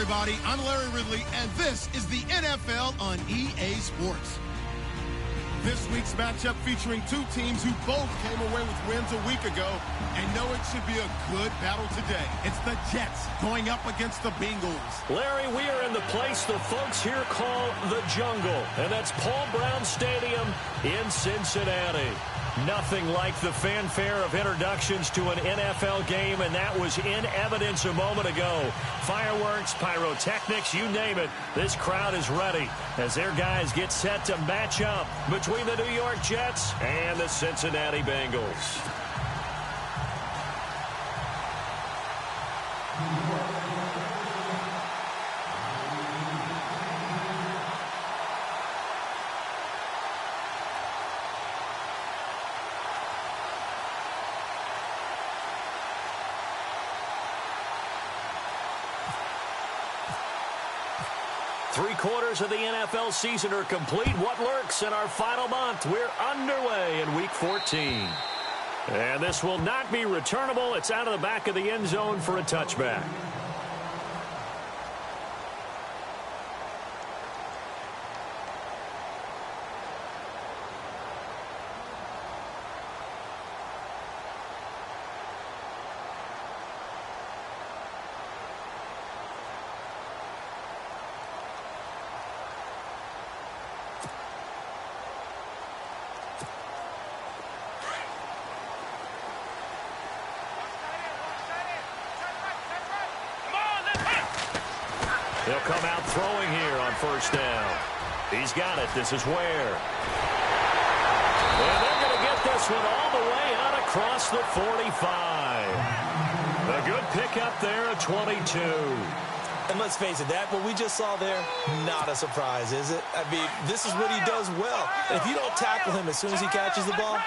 everybody. I'm Larry Ridley, and this is the NFL on EA Sports. This week's matchup featuring two teams who both came away with wins a week ago and know it should be a good battle today. It's the Jets going up against the Bengals. Larry, we are in the place the folks here call the jungle, and that's Paul Brown Stadium in Cincinnati. Nothing like the fanfare of introductions to an NFL game, and that was in evidence a moment ago. Fireworks, pyrotechnics, you name it. This crowd is ready as their guys get set to match up between the New York Jets and the Cincinnati Bengals. Three-quarters of the NFL season are complete. What lurks in our final month? We're underway in Week 14. And this will not be returnable. It's out of the back of the end zone for a touchback. He'll come out throwing here on first down. He's got it. This is Ware. And they're going to get this one all the way out across the 45. A good pickup there at 22. And let's face it, what we just saw there, not a surprise, is it? I mean, this is what he does well. And if you don't tackle him as soon as he catches the ball,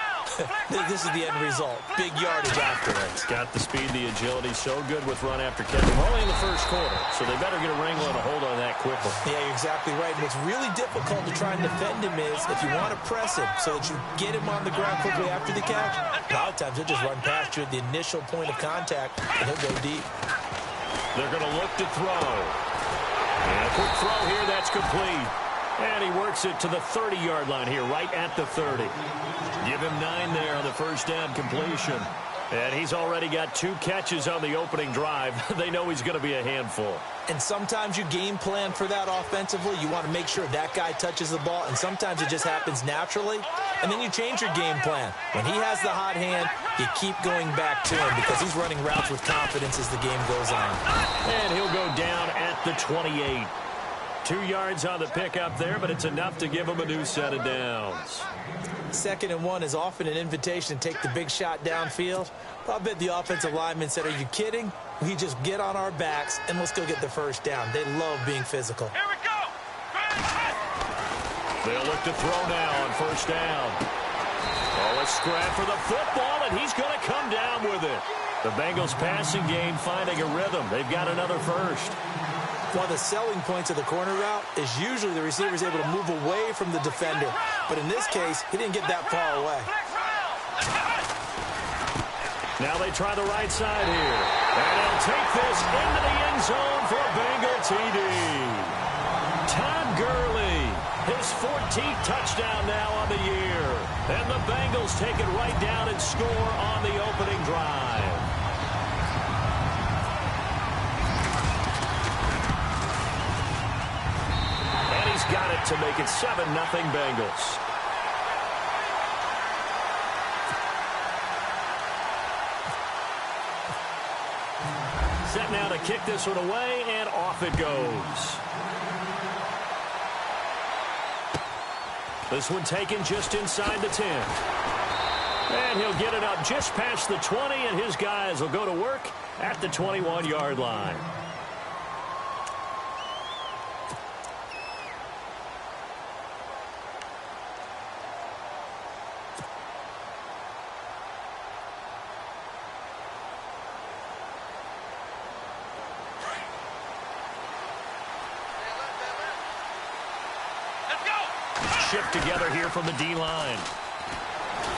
this is the end result. Big yardage afterwards. Got the speed, the agility, so good with run after catch. We're only in the first quarter, so they better get a wrangle and a hold on that quickly. Yeah, you're exactly right. And what's really difficult to try and defend him is if you want to press him so that you get him on the ground quickly after the catch, a lot of times he'll just run past you at the initial point of contact, and he'll go deep. They're going to look to throw. And a quick throw here, that's complete. And he works it to the 30-yard line here, right at the 30. Give him 9 there on the first down completion. And he's already got 2 catches on the opening drive. They know he's going to be a handful. And sometimes you game plan for that offensively. You want to make sure that guy touches the ball, and sometimes it just happens naturally. And then you change your game plan. When he has the hot hand, you keep going back to him because he's running routes with confidence as the game goes on. And he'll go down at the 28. 2 yards on the pickup there, but it's enough to give him a new set of downs. 2nd and 1 is often an invitation to take the big shot downfield. I bet the offensive lineman said, are you kidding? We just get on our backs and let's go get the first down. They love being physical. Here we go. They'll look to throw now on first down. Oh, a scrap for the football, and he's going to come down with it. The Bengals passing game finding a rhythm. They've got another first. One of the selling points of the corner route is usually the receiver is able to move away from the defender. But in this case, he didn't get that far away. Now they try the right side here. And they'll take this into the end zone for a Bengal TD. Todd Gurley, his 14th touchdown now on the year. And the Bengals take it right down and score on the opening drive. Got it to make it 7-0 Bengals. Set now to kick this one away, and off it goes. This one taken just inside the 10. And he'll get it up just past the 20, and his guys will go to work at the 21-yard line. Shift together here from the D-line.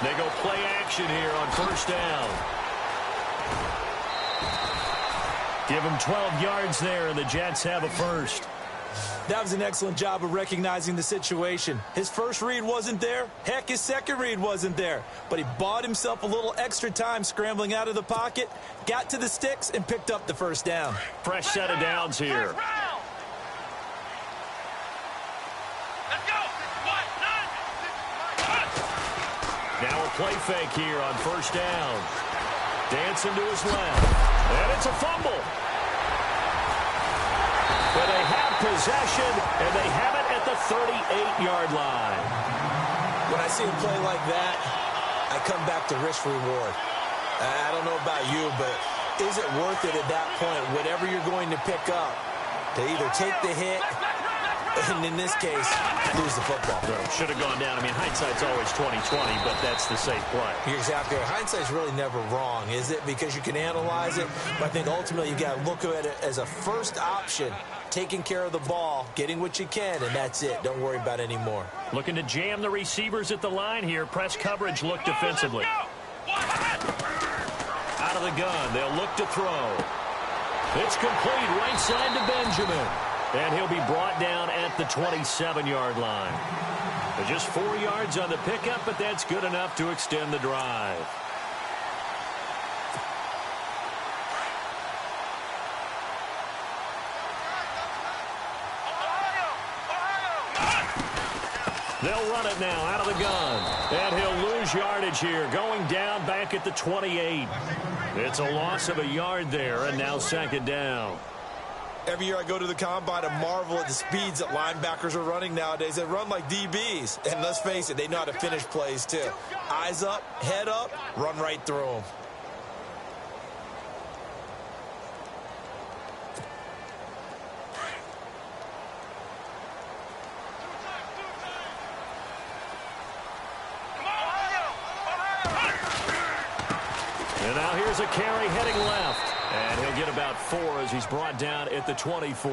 They go play action here on first down. Give him 12 yards there, and the Jets have a first. That was an excellent job of recognizing the situation. His first read wasn't there. Heck, his second read wasn't there. But he bought himself a little extra time scrambling out of the pocket, got to the sticks, and picked up the first down. Fresh set of downs here. Now a play fake here on first down. Dancing to his left. And it's a fumble. But they have possession, and they have it at the 38-yard line. When I see a play like that, I come back to risk reward. I don't know about you, but is it worth it at that point, whatever you're going to pick up, to either take the hit, and in this case, lose the football? Should have gone down. I mean, hindsight's always 20/20, but that's the safe play. You're exactly right. Hindsight's really never wrong, is it? Because you can analyze it, but I think ultimately you got to look at it as a first option, taking care of the ball, getting what you can, and that's it. Don't worry about any more. Looking to jam the receivers at the line here. Press coverage, look defensively. Out of the gun, they'll look to throw. It's complete, right side to Benjamin. And he'll be brought down at the 27-yard line. Just 4 yards on the pickup, but that's good enough to extend the drive. They'll run it now out of the gun. And he'll lose yardage here, going down back at the 28. It's a loss of a yard there, and now second down. Every year I go to the combine and marvel at the speeds that linebackers are running nowadays. They run like DBs. And let's face it, they know how to finish plays too. Eyes up, head up, run right through them. And now here's a carry heading left. And he'll get about 4 as he's brought down at the 24.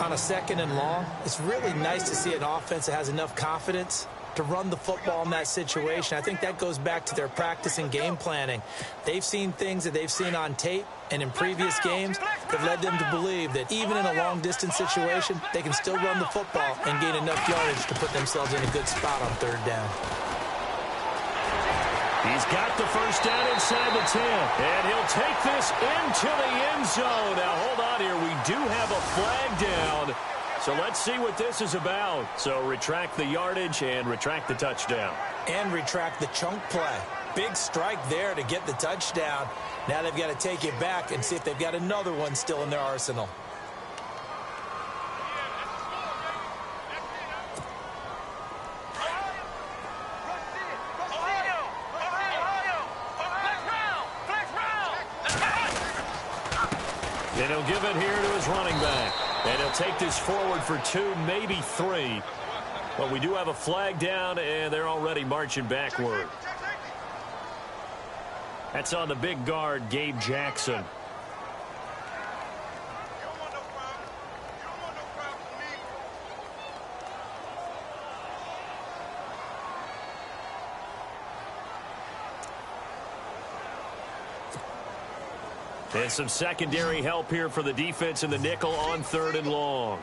On a second and long, it's really nice to see an offense that has enough confidence to run the football in that situation. I think that goes back to their practice and game planning. They've seen things that they've seen on tape and in previous games that led them to believe that even in a long-distance situation, they can still run the football and gain enough yardage to put themselves in a good spot on third down. He's got the first down inside the 10, and he'll take this into the end zone. Now, hold on here. We do have a flag down, so let's see what this is about. So retract the yardage and retract the touchdown. And retract the chunk play. Big strike there to get the touchdown. Now they've got to take it back and see if they've got another one still in their arsenal. And he'll give it here to his running back. And he'll take this forward for 2, maybe 3. But we do have a flag down, and they're already marching backward. That's on the big guard, Gabe Jackson. And some secondary help here for the defense in the nickel on 3rd and long.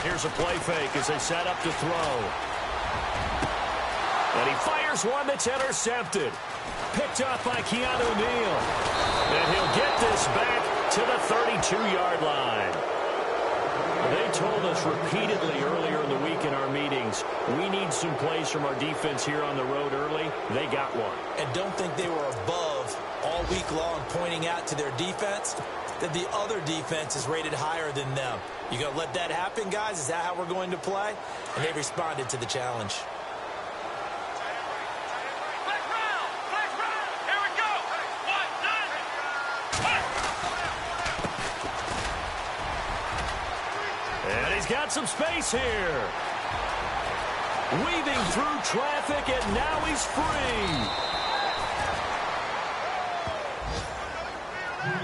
Here's a play fake as they set up to throw. And he fires one that's intercepted. Picked up by Keanu Neal. And he'll get this back to the 32-yard line. They told us repeatedly earlier in the week in our meetings, we need some plays from our defense here on the road early. They got one. And don't think they were above all week long pointing out to their defense that the other defense is rated higher than them. You going to let that happen, guys? Is that how we're going to play? And they responded to the challenge. And he's got some space here. Weaving through traffic, and now he's free.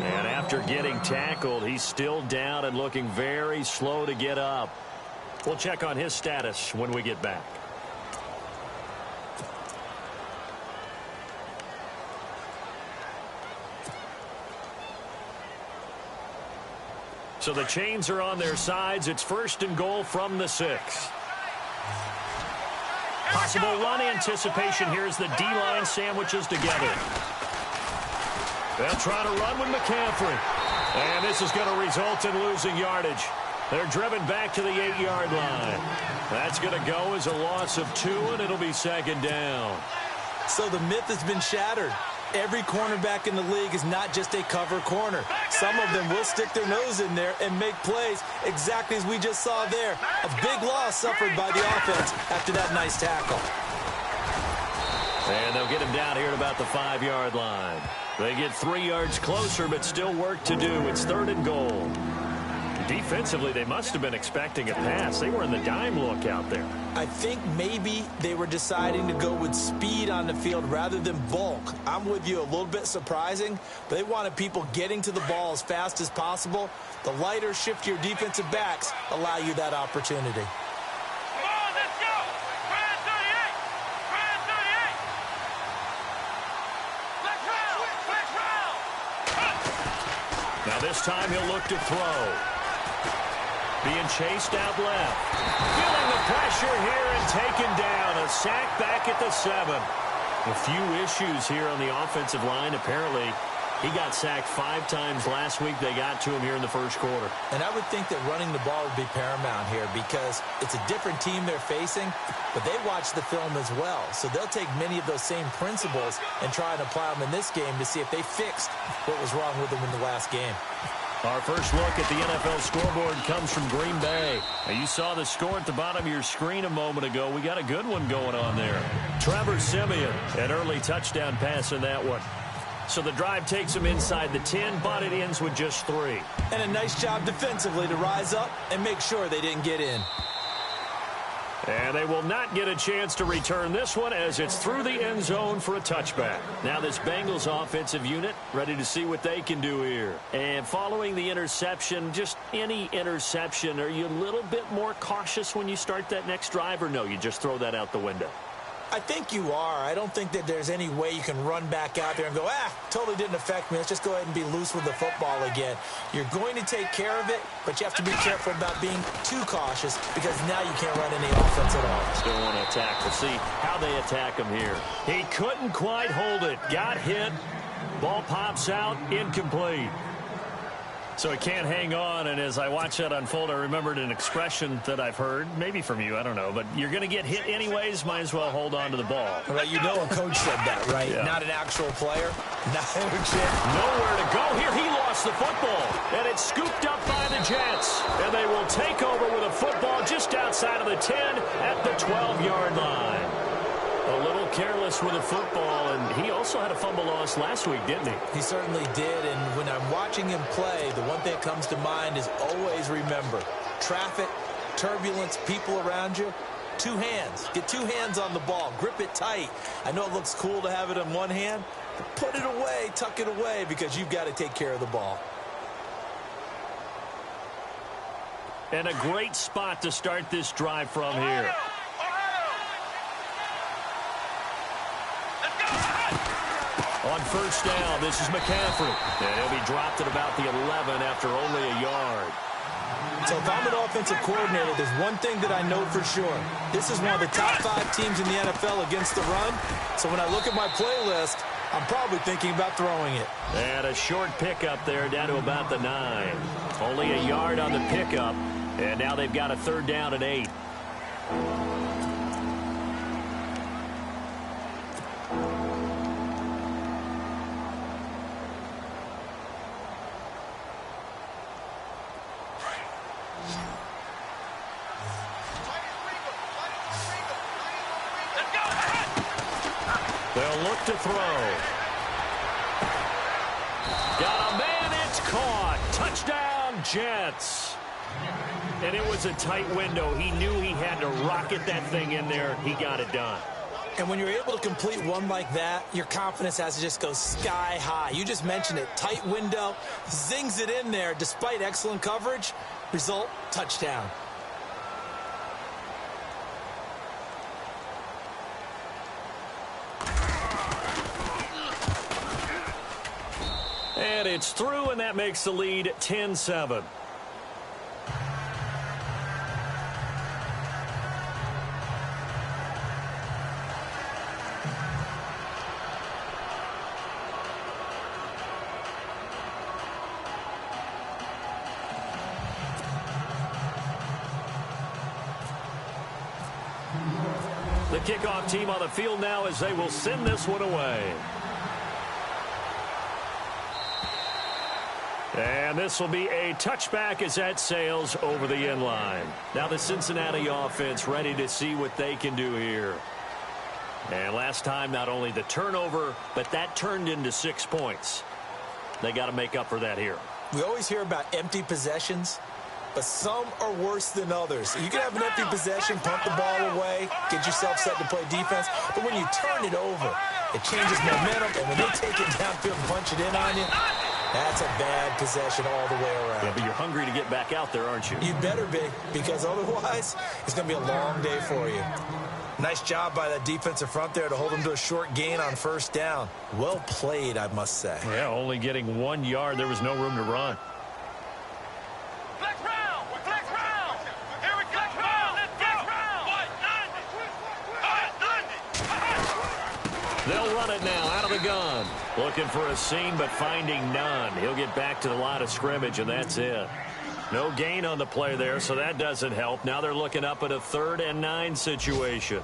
And after getting tackled, he's still down and looking very slow to get up. We'll check on his status when we get back. So the chains are on their sides. It's 1st and goal from the 6. Possible run anticipation here as the D-line sandwiches together. They'll try to run with McCaffrey. And this is going to result in losing yardage. They're driven back to the 8-yard line. That's going to go as a loss of 2, and it'll be 2nd down. So the myth has been shattered. Every cornerback in the league is not just a cover corner. Some of them will stick their nose in there and make plays exactly as we just saw there. A big loss suffered by the offense after that nice tackle. And they'll get him down here at about the 5-yard line. They get 3 yards closer, but still work to do. It's 3rd and goal. Defensively, they must have been expecting a pass. They were in the dime look out there. I think maybe they were deciding to go with speed on the field rather than bulk. I'm with you, a little bit surprising, but they wanted people getting to the ball as fast as possible. The lighter, shiftier defensive backs allow you that opportunity. Now this time he'll look to throw. Being chased out left. Feeling the pressure here and taken down. A sack back at the 7. A few issues here on the offensive line. Apparently, he got sacked 5 times last week. They got to him here in the 1st quarter. And I would think that running the ball would be paramount here because it's a different team they're facing, but they watch the film as well. So they'll take many of those same principles and try and apply them in this game to see if they fixed what was wrong with them in the last game. Our first look at the NFL scoreboard comes from Green Bay. Now, you saw the score at the bottom of your screen a moment ago. We got a good one going on there. Trevor Siemian, an early touchdown pass in that one. So the drive takes him inside the 10, but it ends with just 3. And a nice job defensively to rise up and make sure they didn't get in. And they will not get a chance to return this one as it's through the end zone for a touchback. Now this Bengals offensive unit ready to see what they can do here. And following the interception, just any interception, are you a little bit more cautious when you start that next drive, or no, you just throw that out the window? I think you are. I don't think that there's any way you can run back out there and go, totally didn't affect me. Let's just go ahead and be loose with the football again. You're going to take care of it, but you have to be careful about being too cautious because now you can't run any offense at all. Still want to attack. We'll see how they attack him here. He couldn't quite hold it. Got hit. Ball pops out. Incomplete. So he can't hang on, and as I watch that unfold, I remembered an expression that I've heard, maybe from you, I don't know, but you're going to get hit anyways, might as well hold on to the ball. Right, you know a coach said that, right? Yeah. Not an actual player. Nowhere to go here. He lost the football, and it's scooped up by the Jets, and they will take over with a football just outside of the 10 at the 12-yard line. A little careless with a football, and he also had a fumble loss last week, didn't he? He certainly did, and when I'm watching him play, the one thing that comes to mind is always remember, traffic, turbulence, people around you, 2 hands. Get 2 hands on the ball. Grip it tight. I know it looks cool to have it in one hand, but put it away, tuck it away, because you've got to take care of the ball. And a great spot to start this drive from here. On 1st down, this is McCaffrey. And he'll be dropped at about the 11 after only a yard. So if I'm an offensive coordinator, there's one thing that I know for sure. This is one of the top 5 teams in the NFL against the run. So when I look at my playlist, I'm probably thinking about throwing it. And a short pickup there down to about the 9. Only a yard on the pickup. And now they've got a 3rd down and 8. They'll look to throw. Got a man, it's caught. Touchdown, Jets. And it was a tight window. He knew he had to rocket that thing in there. He got it done. And when you're able to complete one like that, your confidence has to just go sky high. You just mentioned it. Tight window, zings it in there despite excellent coverage. Result, touchdown. And it's through, and that makes the lead 10-7. The kickoff team on the field now as they will send this one away. And this will be a touchback as that sails over the end line. Now the Cincinnati offense ready to see what they can do here. And last time, not only the turnover, but that turned into 6 points. They got to make up for that here. We always hear about empty possessions, but some are worse than others. You can have an empty possession, punt the ball away, get yourself set to play defense, but when you turn it over, it changes momentum, and when they take it downfield and punch it in on you, that's a bad possession all the way around. Yeah, but you're hungry to get back out there, aren't you? You better be, because otherwise, it's going to be a long day for you. Nice job by that defensive front there to hold them to a short gain on first down. Well played, I must say. Yeah, only getting 1 yard. There was no room to run. They'll run it now out of the gun. Looking for a seam, but finding none. He'll get back to the line of scrimmage, and that's it. No gain on the play there, so that doesn't help. Now they're looking up at a 3rd and 9 situation.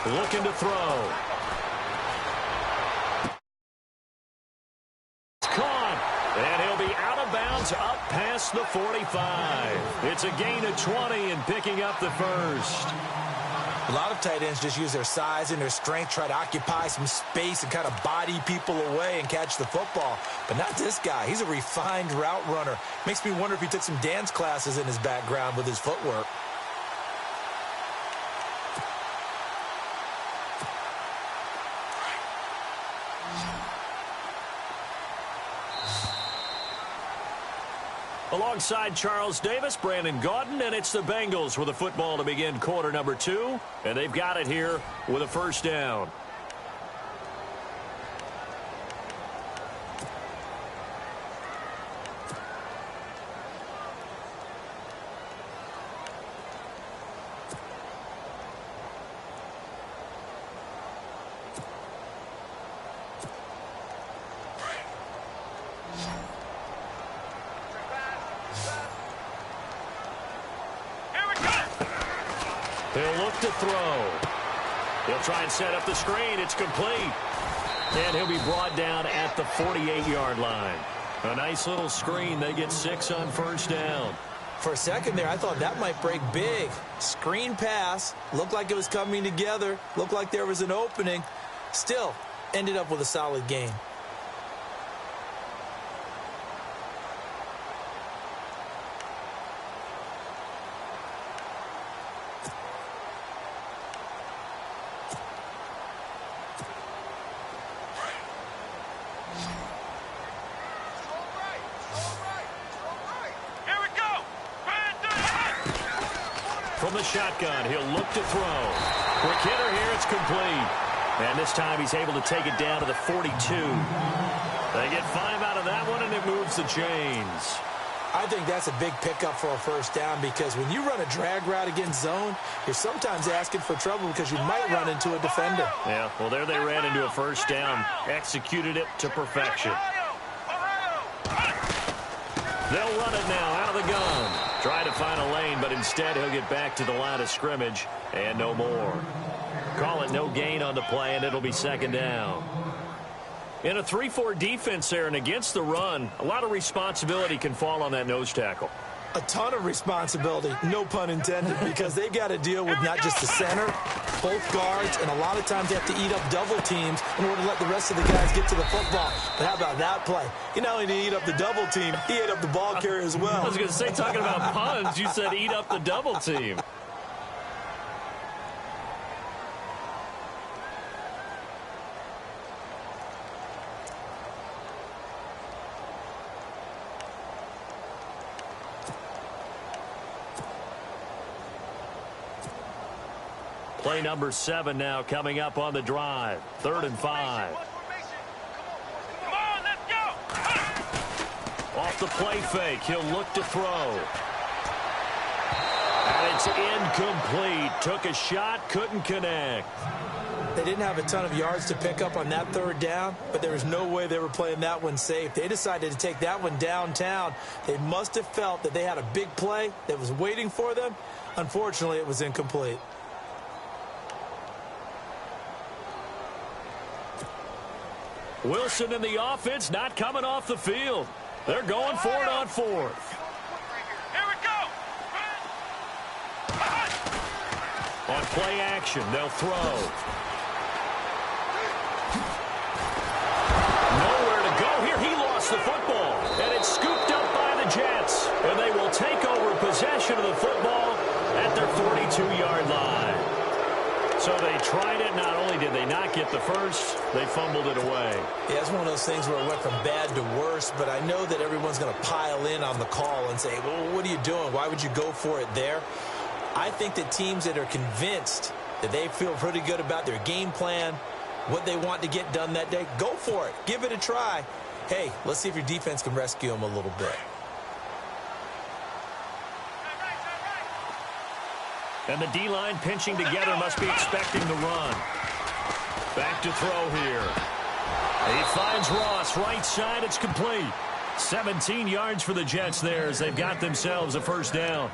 Looking to throw. Caught. And he'll be out of bounds up past the 45. It's a gain of 20 and picking up the first. A lot of tight ends just use their size and their strength, try to occupy some space and kind of body people away and catch the football. But not this guy. He's a refined route runner. Makes me wonder if he took some dance classes in his background with his footwork. Alongside Charles Davis, Brandon Gaudin, and it's the Bengals with a football to begin quarter number 2. And they've got it here with a first down. He'll look to throw. He'll try and set up the screen. It's complete. And he'll be brought down at the 48-yard line. A nice little screen. They get 6 on first down. For a second there, I thought that might break big. Screen pass. Looked like it was coming together. Looked like there was an opening. Still, ended up with a solid gain. From the shotgun, he'll look to throw. Quick hitter here, it's complete. And this time he's able to take it down to the 42. They get 5 out of that one, and it moves the chains. I think that's a big pickup for a first down because when you run a drag route against zone, you're sometimes asking for trouble because you might run into a defender. Yeah, well, there they ran into a first down. Executed it to perfection. They'll run it now out of the gun. Try to find a lane, but instead he'll get back to the line of scrimmage and no more. Call it no gain on the play, and it'll be second down. In a 3-4 defense there and against the run, a lot of responsibility can fall on that nose tackle. A ton of responsibility, no pun intended, because they've got to deal with not just the center, both guards, and a lot of times they have to eat up double teams in order to let the rest of the guys get to the football. But how about that play? He not only did he eat up the double team, he ate up the ball carrier as well. I was going to say, talking about puns, you said eat up the double team. Play number 7 now coming up on the drive. 3rd and 5. Come on, let's go. Off the play fake. He'll look to throw. And it's incomplete. Took a shot, couldn't connect. They didn't have a ton of yards to pick up on that third down, but there was no way they were playing that one safe. They decided to take that one downtown. They must have felt that they had a big play that was waiting for them. Unfortunately, it was incomplete. Wilson in the offense, not coming off the field. They're going for it on fourth. Here we go. On play action, they'll throw. Nowhere to go here. He lost the football, and it's scooped up by the Jets. And they will take over possession of the football at their 42-yard line. So they tried it. Not only did they not get the first, they fumbled it away. Yeah, it's one of those things where it went from bad to worse, but I know that everyone's going to pile in on the call and say, well, what are you doing? Why would you go for it there? I think that teams that are convinced that they feel pretty good about their game plan, what they want to get done that day, go for it. Give it a try. Hey, let's see if your defense can rescue them a little bit. And the D-line pinching together, must be expecting the run. Back to throw here. He finds Ross, right side, it's complete. 17 yards for the Jets there as they've got themselves a first down.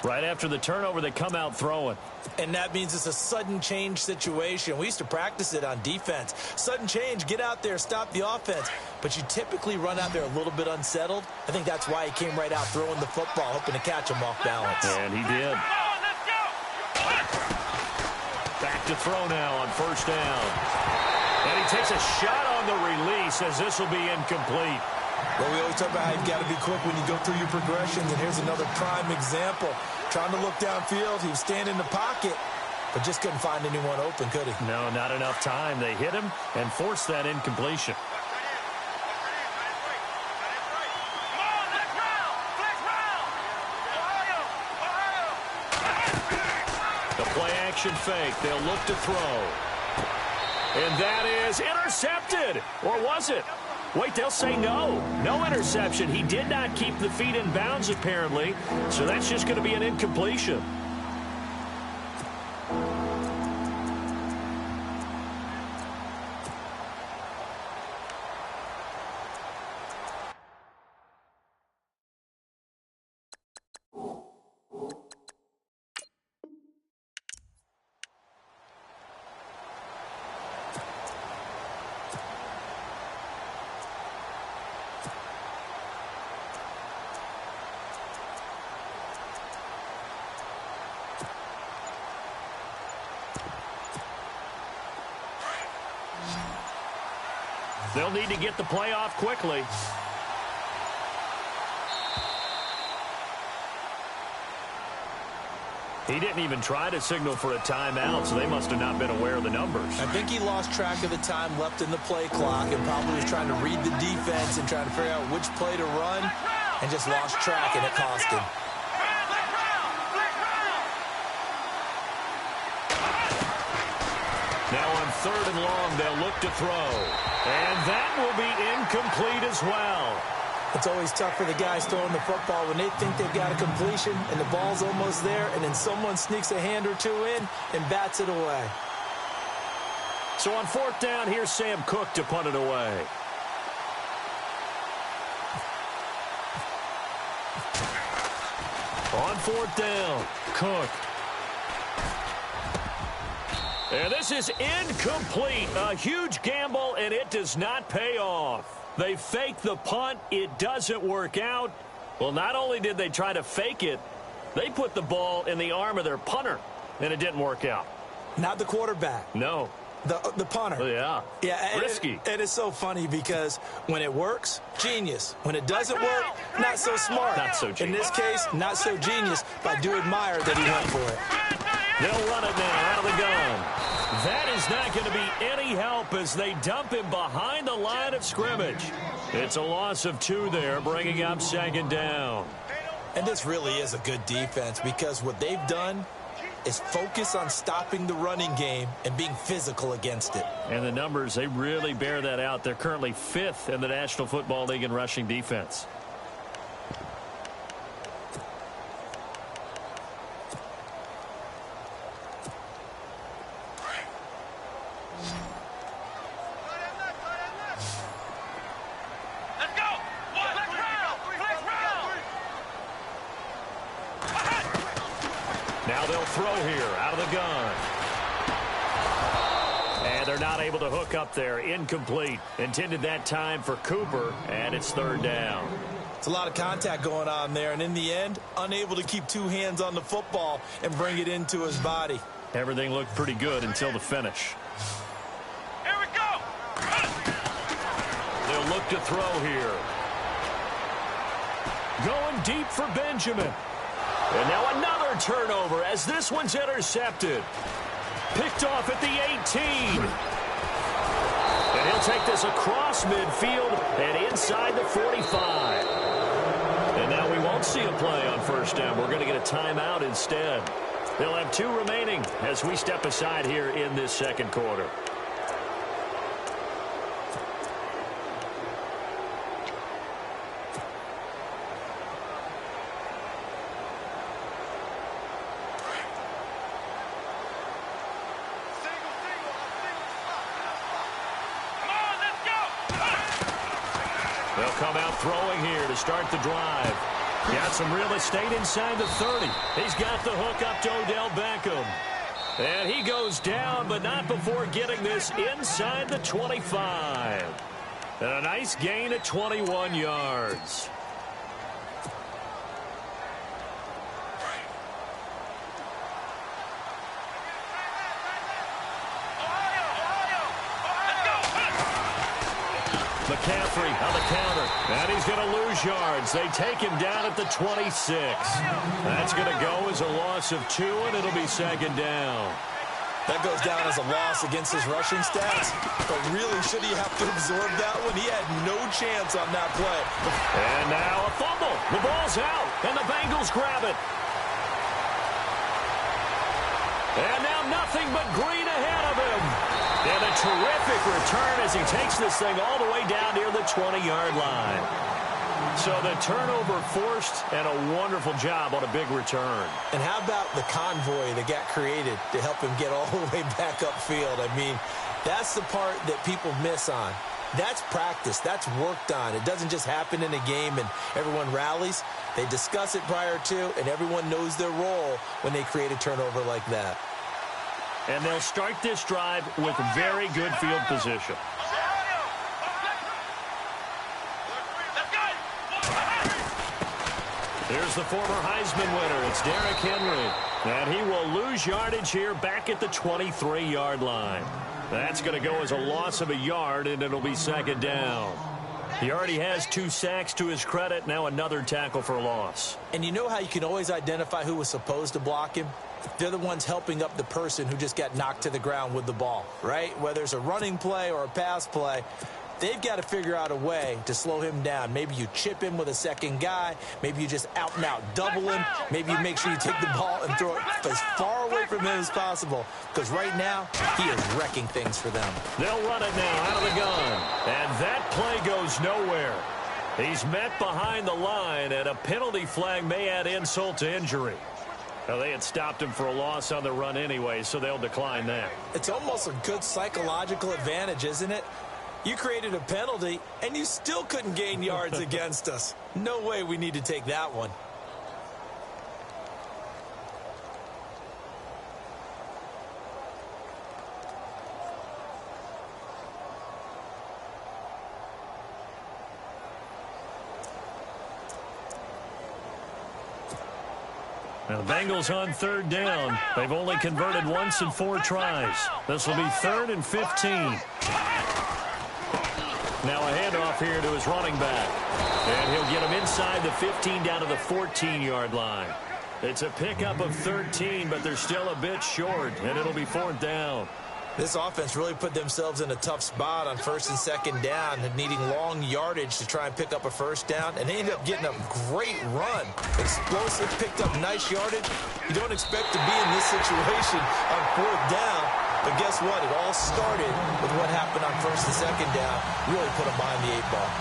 Right after the turnover, they come out throwing. And that means it's a sudden change situation. We used to practice it on defense. Sudden change, get out there, stop the offense. But you typically run out there a little bit unsettled. I think that's why he came right out throwing the football, hoping to catch him off balance. And he did. Back to throw now on first down. And he takes a shot on the release as this will be incomplete. Well, we always talk about how you've got to be quick when you go through your progressions, and here's another prime example. Trying to look downfield, he was standing in the pocket, but just couldn't find anyone open, could he? No, not enough time. They hit him and forced that incompletion. The play-action fake. They'll look to throw. And that is intercepted. Or was it? Wait, they'll say no. No interception. He did not keep the feet in bounds, apparently. So that's just going to be an incompletion. They'll need to get the play off quickly. He didn't even try to signal for a timeout, so they must have not been aware of the numbers. I think he lost track of the time left in the play clock and probably was trying to read the defense and trying to figure out which play to run and just lost track, and it cost him. Now on third and long, they'll look to throw. And that will be incomplete as well. It's always tough for the guys throwing the football when they think they've got a completion and the ball's almost there, and then someone sneaks a hand or two in and bats it away. So on fourth down, here's Sam Cook to punt it away. On fourth down, Cook. And this is incomplete. A huge gamble, and it does not pay off. They fake the punt. It doesn't work out. Well, not only did they try to fake it, they put the ball in the arm of their punter, and it didn't work out. Not the quarterback. No. The punter. Oh, yeah. Yeah. Risky. It is so funny because when it works, genius. When it doesn't work, not so smart. Not so genius. In this case, not so genius, but I do admire that he went for it. They'll run it now out of the gun. That is not going to be any help as they dump him behind the line of scrimmage. It's a loss of 2 there, bringing up second down. And this really is a good defense because what they've done is focus on stopping the running game and being physical against it. And the numbers, they really bear that out. They're currently 5th in the National Football League in rushing defense. Now they'll throw here out of the gun. And they're not able to hook up there. Incomplete. Intended that time for Cooper, and it's third down. It's a lot of contact going on there, and in the end, unable to keep two hands on the football and bring it into his body. Everything looked pretty good until the finish. Here we go. They'll look to throw here. Going deep for Benjamin. And now another turnover as this one's intercepted. Picked off at the 18. And he'll take this across midfield and inside the 45. And now we won't see a play on first down. We're going to get a timeout instead. They'll have 2 remaining as we step aside here in this second quarter. They'll come out throwing here to start the drive. Got some real estate inside the 30. He's got the hook up to Odell Beckham. And he goes down, but not before getting this inside the 25. And a nice gain at 21 yards. McCaffrey on the counter, and he's going to lose yards. They take him down at the 26. That's going to go as a loss of 2, and it'll be second down. That goes down as a loss against his rushing stats, but really, should he have to absorb that one? He had no chance on that play. And now a fumble. The ball's out, and the Bengals grab it. And now nothing but green ahead of him. And a terrific return as he takes this thing all the way down near the 20-yard line. So the turnover forced and a wonderful job on a big return. And how about the convoy that got created to help him get all the way back upfield? I mean, that's the part that people miss on. That's practice. That's worked on. It doesn't just happen in a game and everyone rallies. They discuss it prior to, and everyone knows their role when they create a turnover like that. And they'll start this drive with very good field position. Here's the former Heisman winner. It's Derrick Henry. And he will lose yardage here back at the 23-yard line. That's going to go as a loss of a yard, and it'll be second down. He already has 2 sacks to his credit. Now another tackle for a loss. And you know how you can always identify who was supposed to block him? They're the ones helping up the person who just got knocked to the ground with the ball, right? Whether it's a running play or a pass play, they've got to figure out a way to slow him down. Maybe you chip him with a second guy. Maybe you just out-and-out double him. Maybe you make sure you take the ball and throw it as far away from him as possible. Because right now, he is wrecking things for them. They'll run it now out of the gun. And that play goes nowhere. He's met behind the line, and a penalty flag may add insult to injury. Now, they had stopped him for a loss on the run anyway, so they'll decline that. It's almost a good psychological advantage, isn't it? You created a penalty, and you still couldn't gain yards against us. No way we need to take that one. Now, the Bengals on third down. They've only converted once in 4 tries. This will be 3rd and 15. Now a handoff here to his running back. And he'll get him inside the 15 down to the 14-yard line. It's a pickup of 13, but they're still a bit short, and it'll be 4th down. This offense really put themselves in a tough spot on 1st and 2nd down, needing long yardage to try and pick up a first down, and they ended up getting a great run. Explosive, picked up nice yardage. You don't expect to be in this situation on 4th down, but guess what? It all started with what happened on 1st and 2nd down. Really put them behind the 8 ball.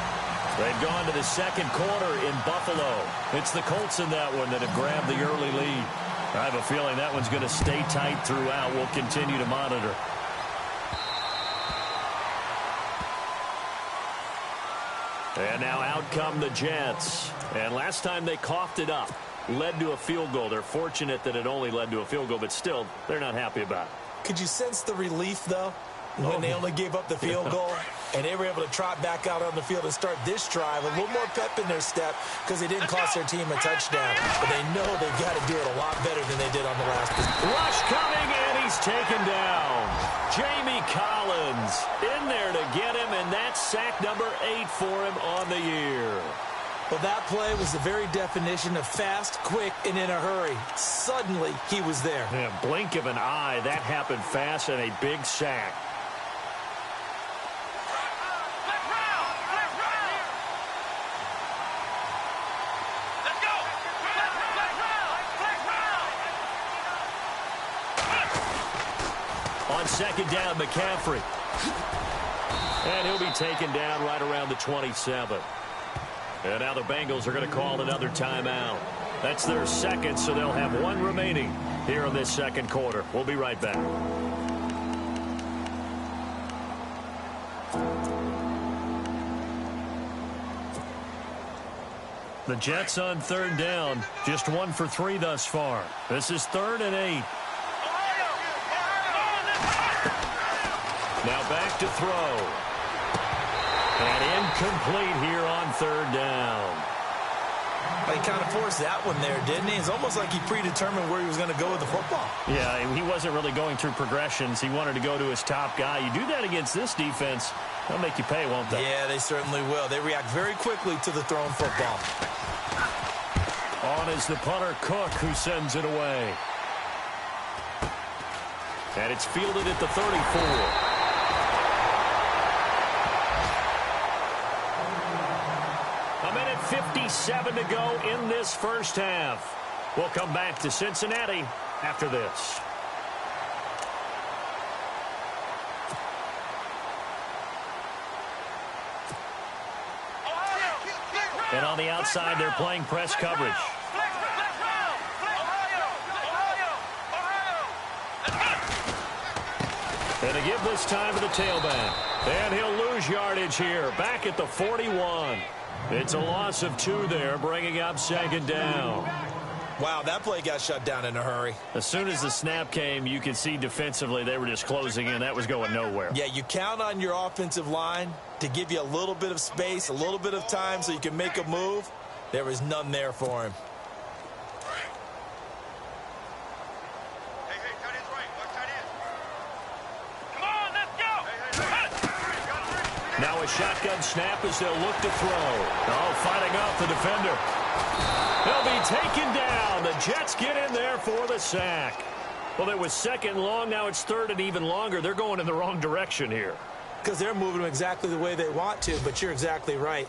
They've gone to the second quarter in Buffalo. It's the Colts in that one that have grabbed the early lead. I have a feeling that one's going to stay tight throughout. We'll continue to monitor. And now out come the Jets. And last time they coughed it up. led to a field goal. They're fortunate that it only led to a field goal, but still, they're not happy about it. Could you sense the relief, though, when they only gave up the field goal and they were able to trot back out on the field and start this drive, a little more pep in their step because they didn't cost their team a touchdown. But they know they've got to do it a lot better than they did on the last possession. Rush coming, and he's taken down. Jamie Collins in there to get him, and that's sack number 8 for him on the year. Well, that play was the very definition of fast, quick, and in a hurry. Suddenly, he was there. Yeah, blink of an eye, that happened fast, and a big sack. On second down, McCaffrey. And he'll be taken down right around the 27. And now the Bengals are going to call another timeout. That's their second, so they'll have one remaining here in this second quarter. We'll be right back. The Jets on third down, just 1 for 3 thus far. This is 3rd and 8. Now back to throw. And incomplete here on third down. Well, he kind of forced that one there, didn't he? It's almost like he predetermined where he was going to go with the football. Yeah, he wasn't really going through progressions. He wanted to go to his top guy. You do that against this defense, they'll make you pay, won't they? Yeah, they certainly will. They react very quickly to the thrown football. On is the punter, Cook, who sends it away. And it's fielded at the 34. A minute 57 to go in this first half. We'll come back to Cincinnati after this. And on the outside, they're playing press coverage. And they give this time to the tailback. And he'll lose yardage here, back at the 41. It's a loss of 2 there, bringing up second down. Wow, that play got shut down in a hurry. As soon as the snap came, you could see defensively they were just closing in. That was going nowhere. Yeah, you count on your offensive line to give you a little bit of space, a little bit of time so you can make a move. There was none there for him. Now a shotgun snap as they'll look to throw. Oh, fighting off the defender. They'll be taken down. The Jets get in there for the sack. Well, it was 2nd and long. Now it's 3rd and even longer. They're going in the wrong direction here. Because they're moving them exactly the way they want to, but you're exactly right.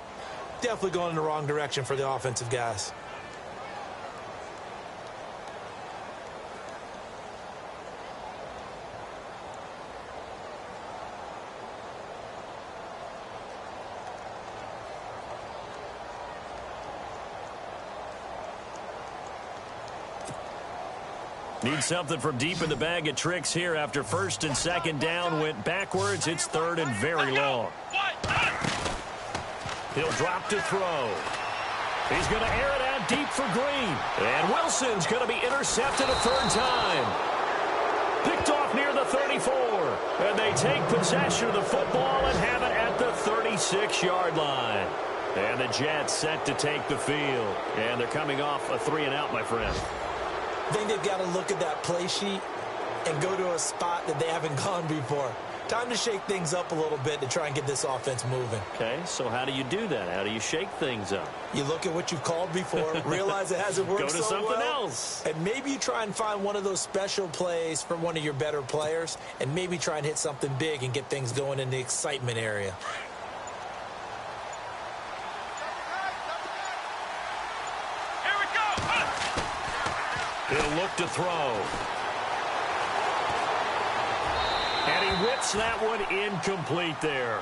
Definitely going in the wrong direction for the offensive guys. Need something from deep in the bag of tricks here after 1st and 2nd down went backwards. It's 3rd and very long. He'll drop to throw. He's going to air it out deep for Green. And Wilson's going to be intercepted a 3rd time. Picked off near the 34. And they take possession of the football and have it at the 36-yard line. And the Jets set to take the field. And they're coming off a 3-and-out, my friend. I think they've got to look at that play sheet and go to a spot that they haven't gone before. Time to shake things up a little bit to try and get this offense moving. Okay, so how do you do that? How do you shake things up? You look at what you've called before, realize it hasn't worked Go to so something well, else. and maybe you try and find one of those special plays from one of your better players, and maybe try and hit something big and get things going in the excitement area. He'll look to throw. And he whips that one incomplete there.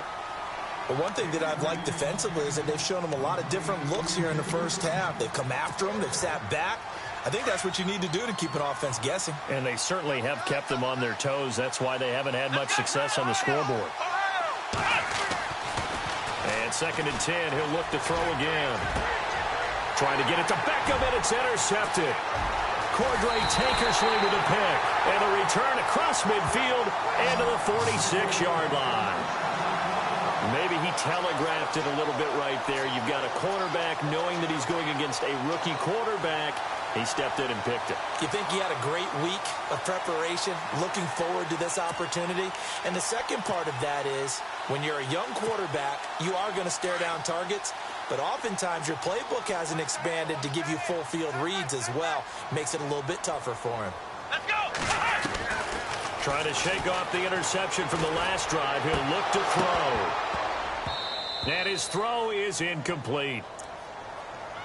But one thing that I've liked defensively is that they've shown him a lot of different looks here in the first half. They've come after him. They've sat back. I think that's what you need to do to keep an offense guessing. And they certainly have kept them on their toes. That's why they haven't had much success on the scoreboard. And 2nd and 10, he'll look to throw again. Trying to get it to Beckham, and it's intercepted. Cordray Tankersley with a pick. And a return across midfield and to the 46-yard line. Maybe he telegraphed it a little bit right there. You've got a cornerback knowing that he's going against a rookie quarterback. He stepped in and picked it. You think he had a great week of preparation, looking forward to this opportunity? And the second part of that is, when you're a young quarterback, you are going to stare down targets, but oftentimes your playbook hasn't expanded to give you full field reads as well. Makes it a little bit tougher for him. Let's go! Trying to shake off the interception from the last drive. He'll look to throw. And his throw is incomplete.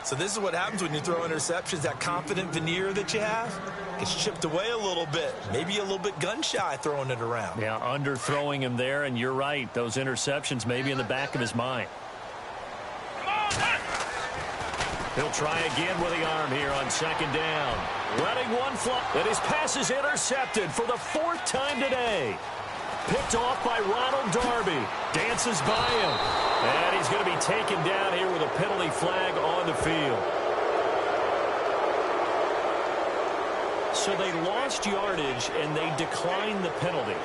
So this is what happens when you throw interceptions. That confident veneer that you have gets chipped away a little bit. Maybe a little bit gun-shy throwing it around. Yeah, underthrowing him there, and you're right. Those interceptions may be in the back of his mind. He'll try again with the arm here on second down. Letting one fly. And his pass is intercepted for the fourth time today. Picked off by Ronald Darby. Dances by him. And he's going to be taken down here with a penalty flag on the field. So they lost yardage and they declined the penalty.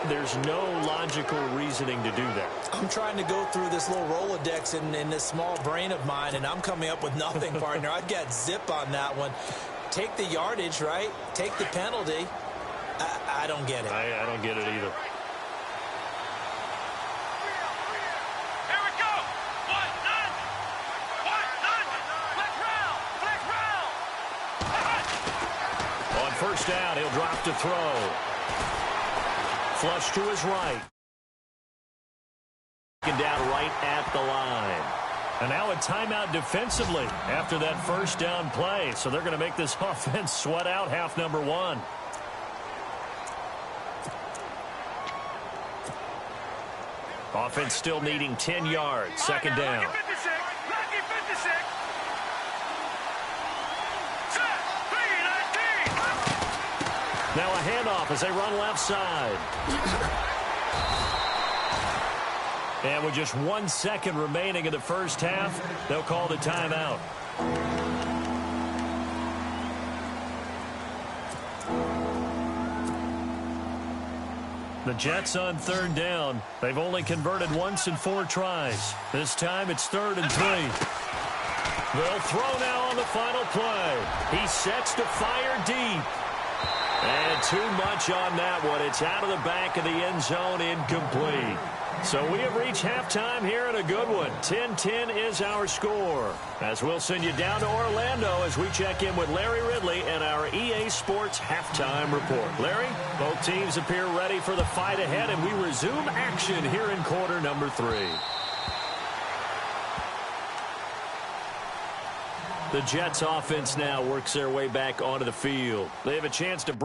There's no logical reasoning to do that. I'm trying to go through this little Rolodex in this small brain of mine, and I'm coming up with nothing, partner. I've got zip on that one. Take the yardage, right? Take the penalty. I don't get it. I don't get it either. Here we go! One, none! Flex round! On first down, he'll drop to throw. Flush to his right. Taken down right at the line. And now a timeout defensively after that first down play. So they're going to make this offense sweat out half number one. Offense still needing 10 yards. Second down. Lucky 56! Lucky 56! Set! 3-19! Now a handoff as they run left side. And with just 1 second remaining in the first half, they'll call the timeout. The Jets on third down. They've only converted once in 4 tries. This time it's 3rd and 3. They'll throw now on the final play. He sets to fire deep. And too much on that one. It's out of the back of the end zone, incomplete. So we have reached halftime here in a good one. 10-10 is our score. As we'll send you down to Orlando as we check in with Larry Ridley and our EA Sports halftime report. Larry, both teams appear ready for the fight ahead, and we resume action here in quarter number 3. The Jets offense now works their way back onto the field. They have a chance to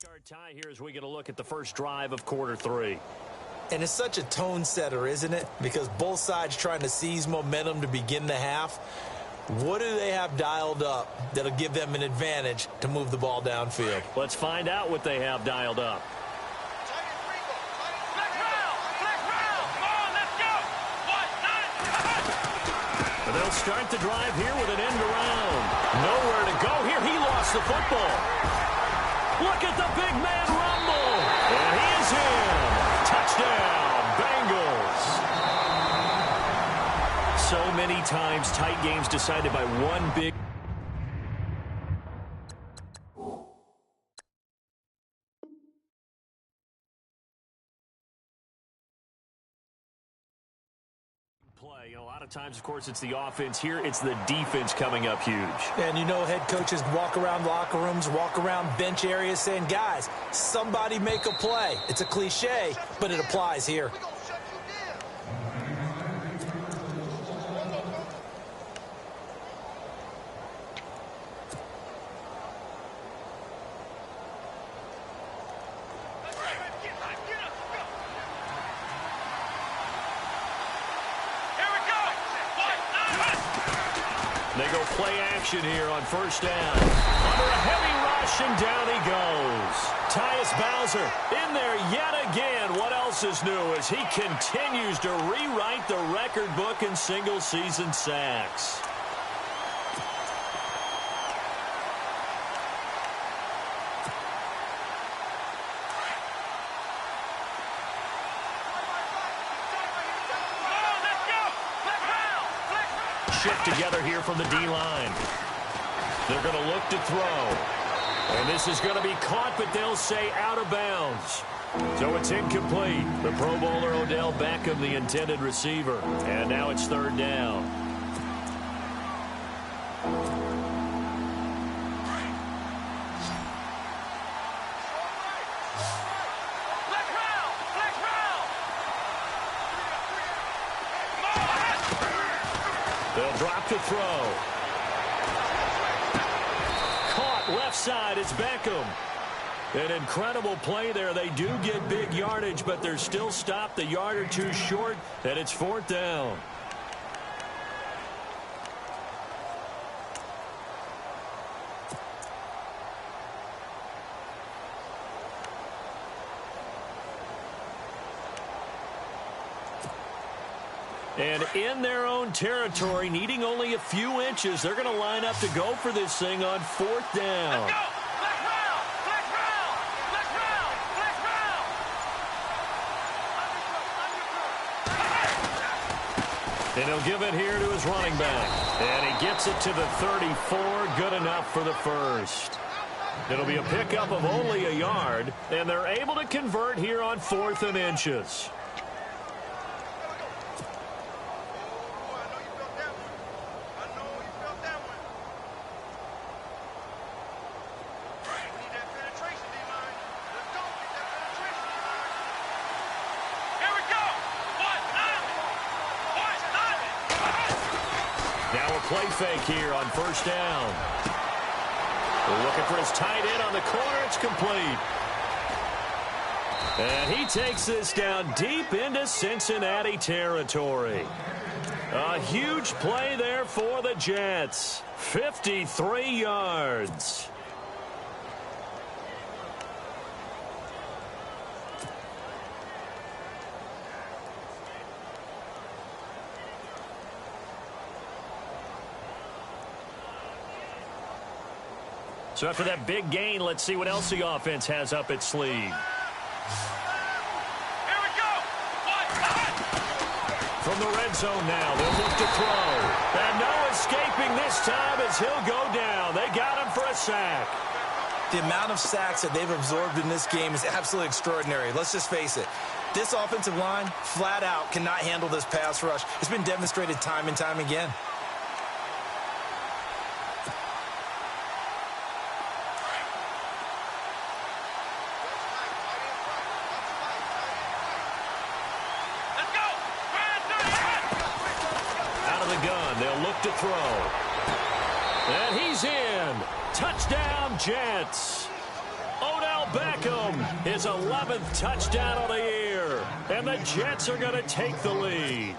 our tie here as we get a look at the first drive of quarter 3. And it's such a tone setter, isn't it? Because both sides trying to seize momentum to begin the half. What do they have dialed up that'll give them an advantage to move the ball downfield? Let's find out what they have dialed up. Flex round! Flex round! Come on, let's go! One, none! start the drive here with an end around. Nowhere to go here. He lost the football. Look at the big man rumble. And he is in. Touchdown, Bengals. So many times tight games decided by one big play. A lot of times, of course, it's the offense. Here, it's the defense coming up huge. And you know, head coaches walk around locker rooms, walk around bench areas saying, guys, somebody make a play. It's a cliche, but it applies here. They go play action here on first down. Under a heavy rush, and down he goes. Tyus Bowser in there yet again. What else is new as he continues to rewrite the record book in single-season sacks. Shift together here from the D-line. They're going to look to throw. And this is going to be caught, but they'll say out of bounds. So it's incomplete. The Pro Bowler Odell Beckham, the intended receiver. And now it's third down. They'll drop to throw. Caught left side. It's Beckham. An incredible play there. They do get big yardage, but they're still stopped a yard or two short, and it's fourth down. And in their own territory, needing only a few inches, they're going to line up to go for this thing on fourth down. Let's go! Let's round! Let's round! Let's round! Let's round! And he'll give it here to his running back. And he gets it to the 34. Good enough for the first. It'll be a pickup of only a yard, and they're able to convert here on 4th and inches. Play fake here on first down. We're looking for his tight end on the corner. It's complete. And he takes this down deep into Cincinnati territory. A huge play there for the Jets. 53 yards. So after that big gain, let's see what else the offense has up its sleeve. Here we go! From the red zone now, they'll look to throw. And no escaping this time as he'll go down. They got him for a sack. The amount of sacks that they've absorbed in this game is absolutely extraordinary. Let's just face it. This offensive line, flat out, cannot handle this pass rush. It's been demonstrated time and time again. To throw. And he's in. Touchdown, Jets. Odell Beckham, his 11th touchdown of the year. And the Jets are going to take the lead.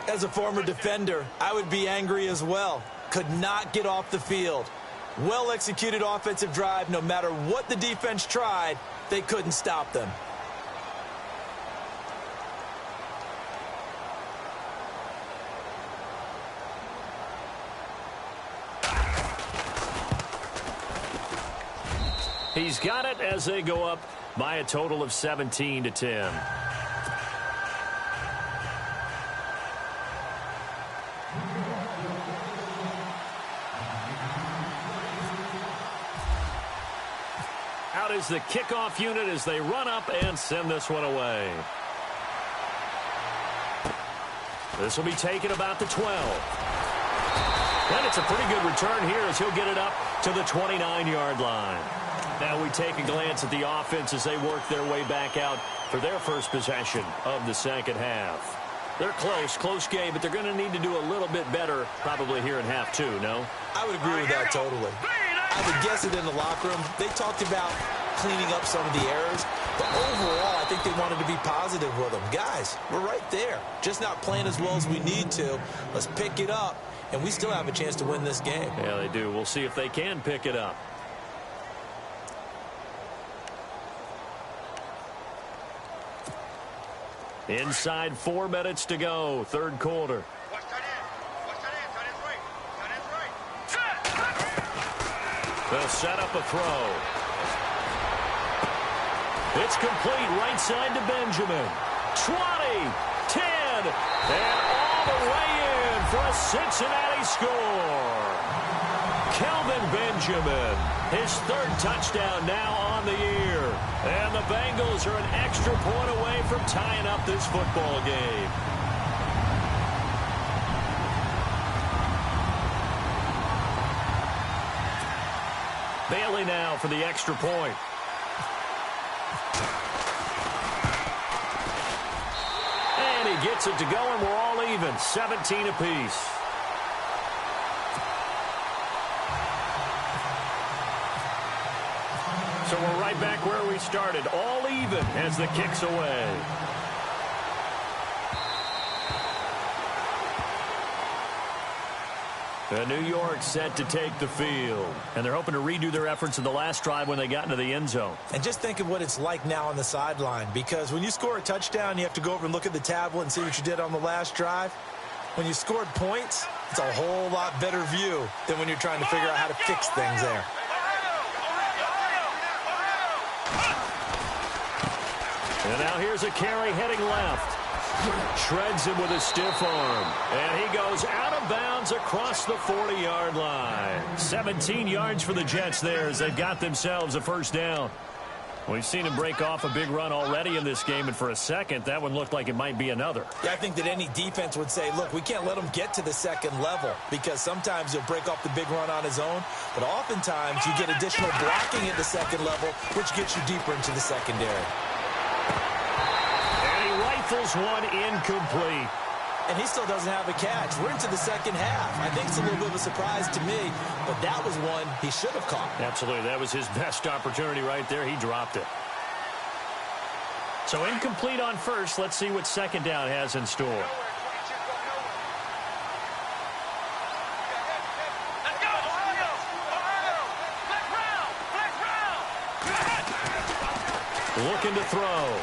As a former defender, I would be angry as well. Could not get off the field. Well-executed offensive drive. No matter what the defense tried, they couldn't stop them. He's got it as they go up by a total of 17-10. Out is the kickoff unit as they run up and send this one away. This will be taken about the 12. And it's a pretty good return here as he'll get it up to the 29-yard line. Now we take a glance at the offense as they work their way back out for their first possession of the second half. They're close game, but they're going to need to do a little bit better probably here in half two, no? I would agree with that totally. I would guess it in the locker room. They talked about cleaning up some of the errors, but overall I think they wanted to be positive with them. Guys, we're right there. Just not playing as well as we need to. Let's pick it up, and we still have a chance to win this game. Yeah, they do. We'll see if they can pick it up. Inside 4 minutes to go, third quarter. They'll set up a throw. It's complete right side to Benjamin. 20, 10, and all the way in for a Cincinnati score. Kelvin Benjamin, his third touchdown now on the year. And the Bengals are an extra point away from tying up this football game. Bailey now for the extra point. And he gets it to go, and we're all even, 17 apiece. So we're right back where we started, all even as the kick's away. New York set to take the field. And they're hoping to redo their efforts in the last drive when they got into the end zone. And just think of what it's like now on the sideline. Because when you score a touchdown, you have to go over and look at the tablet and see what you did on the last drive. When you scored points, it's a whole lot better view than when you're trying to figure out how to fix things there. And now here's a carry heading left. Shreds him with a stiff arm. And he goes out of bounds across the 40-yard line. 17 yards for the Jets there as they've got themselves a first down. We've seen him break off a big run already in this game, and for a second, that one looked like it might be another. Yeah, I think that any defense would say, look, we can't let him get to the second level because sometimes he'll break off the big run on his own, but oftentimes you get additional blocking at the second level, which gets you deeper into the secondary. Rifles one incomplete. And he still doesn't have a catch. We're into the second half. I think it's a little bit of a surprise to me, but that was one he should have caught. Absolutely. That was his best opportunity right there. He dropped it. So incomplete on first. Let's see what second down has in store. Looking to throw.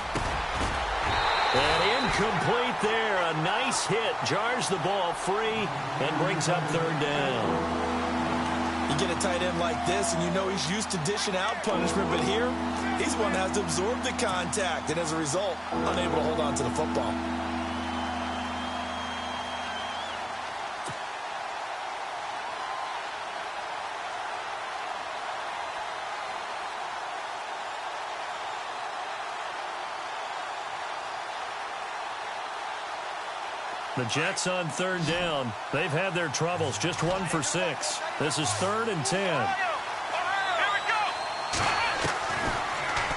And incomplete there. A nice hit. Jars the ball free and brings up third down. You get a tight end like this, and you know he's used to dishing out punishment, but here, he's one that has to absorb the contact, and as a result, unable to hold on to the football. The Jets on third down. They've had their troubles. Just 1 for 6. This is 3rd and 10.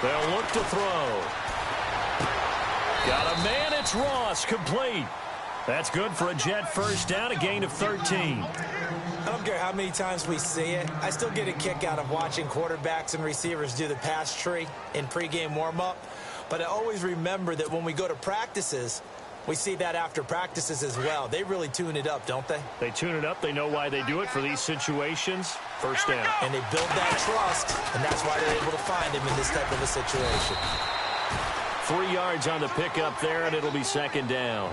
They'll look to throw. Got a man. It's Ross. Complete. That's good for a Jet first down, a gain of 13. I don't care how many times we see it. I still get a kick out of watching quarterbacks and receivers do the pass tree in pregame warm-up. But I always remember that when we go to practices, we see that after practices as well. They really tune it up, don't they? They tune it up. They know why they do it for these situations. First down. And they build that trust, and that's why they're able to find him in this type of a situation. 3 yards on the pickup there, and it'll be second down.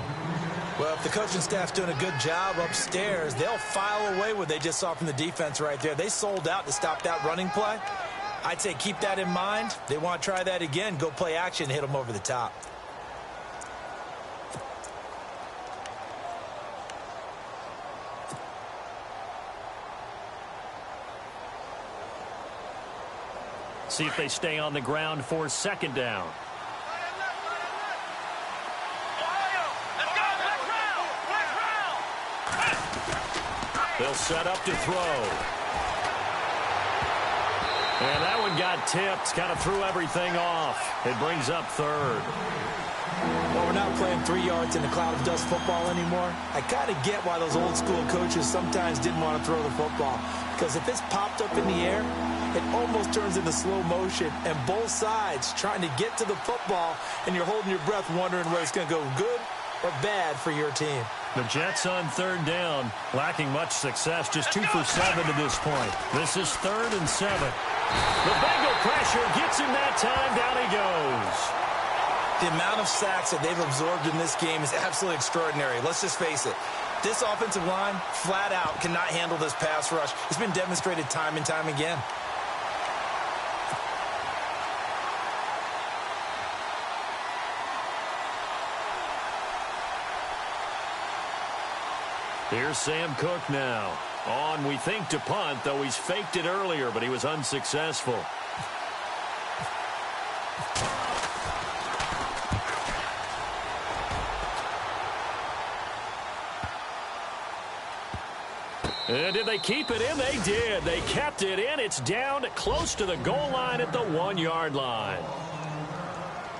Well, if the coaching staff's doing a good job upstairs, they'll file away what they just saw from the defense right there. They sold out to stop that running play. I'd say keep that in mind. They want to try that again. Go play action, hit them over the top. See if they stay on the ground for second down. They'll set up to throw. And that one got tipped. Kind of threw everything off. It brings up third. Well, we're not playing 3 yards in a cloud of dust football anymore. I kind of get why those old school coaches sometimes didn't want to throw the football. Because if it's popped up in the air, it almost turns into slow motion. And both sides trying to get to the football, and you're holding your breath wondering whether it's going to go good or bad for your team. The Jets on third down, lacking much success, just 2 for 7 to this point. This is 3rd and 7. The Bengal pressure gets him that time. Down he goes. The amount of sacks that they've absorbed in this game is absolutely extraordinary. Let's just face it. This offensive line, flat out, cannot handle this pass rush. It's been demonstrated time and time again. Here's Sam Cook now. On, we think, to punt, though he's faked it earlier, but he was unsuccessful. And did they keep it in? They did. They kept it in. It's down close to the goal line at the 1-yard line.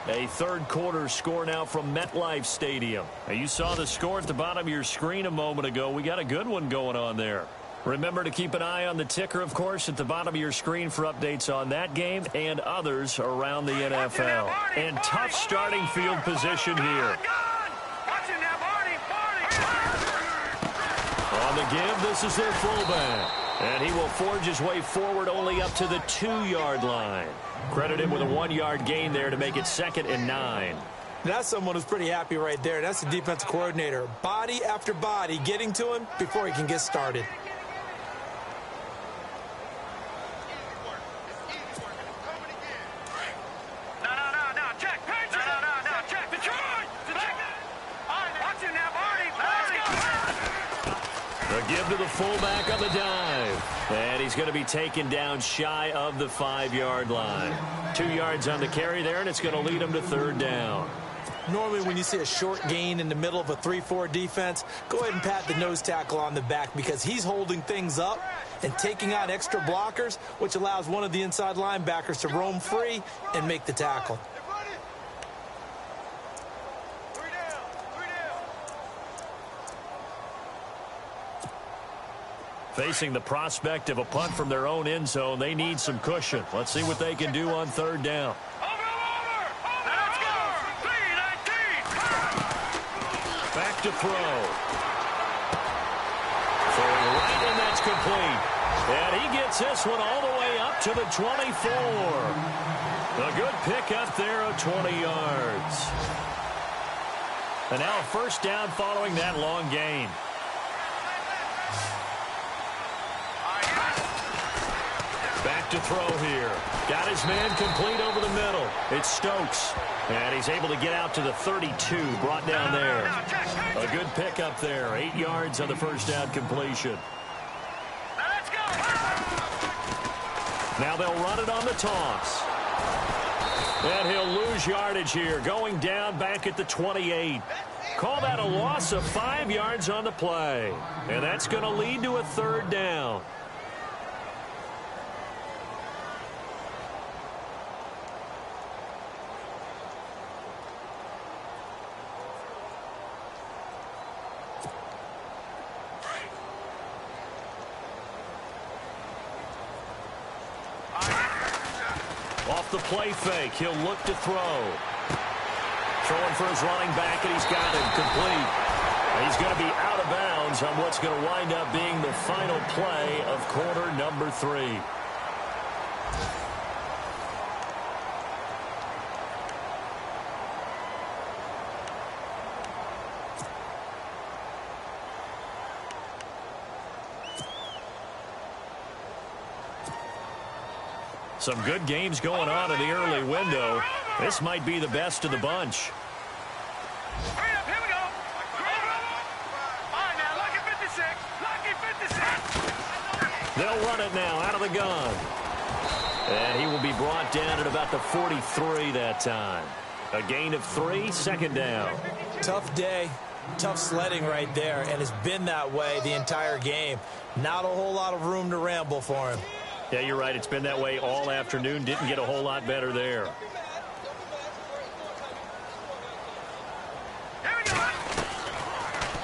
A third quarter score now from MetLife Stadium. Now, you saw the score at the bottom of your screen a moment ago. We got a good one going on there. Remember to keep an eye on the ticker, of course, at the bottom of your screen for updates on that game and others around the NFL. And tough starting field position here. On the give, this is their fullback. And he will forge his way forward only up to the 2-yard line. Credit him with a 1-yard gain there to make it 2nd and 9. That's someone who's pretty happy right there. That's the defensive coordinator. Body after body getting to him before he can get started. Give to the fullback on the dive. And he's going to be taken down shy of the 5-yard line. 2 yards on the carry there, and it's going to lead him to 3rd down. Normally when you see a short gain in the middle of a 3-4 defense, go ahead and pat the nose tackle on the back because he's holding things up and taking out extra blockers, which allows one of the inside linebackers to roam free and make the tackle. Facing the prospect of a punt from their own end zone, they need some cushion. Let's see what they can do on 3rd down. Let's go! 3-19. Back to throw. Throwing right, and that's complete. And he gets this one all the way up to the 24. A good pickup there of 20 yards. And now a 1st down following that long gain. Back to throw here. Got his man complete over the middle. It's Stokes. And he's able to get out to the 32, brought down there. A good pickup there. 8 yards on the 1st down completion. Let's go! Now they'll run it on the toss. And he'll lose yardage here, going down back at the 28. Call that a loss of 5 yards on the play. And that's going to lead to a 3rd down. Off the play fake, he'll look to throw. Throwing for his running back, and he's got him complete. He's going to be out of bounds on what's going to wind up being the final play of quarter number 3. Some good games going on in the early window. This might be the best of the bunch. Hurry up, here we go. All right, now, lucky 56. Lucky 56. They'll run it now out of the gun. And he will be brought down at about the 43 that time. A gain of 3, second down. Tough day, tough sledding right there, and it's been that way the entire game. Not a whole lot of room to ramble for him. Yeah, you're right. It's been that way all afternoon. Didn't get a whole lot better there.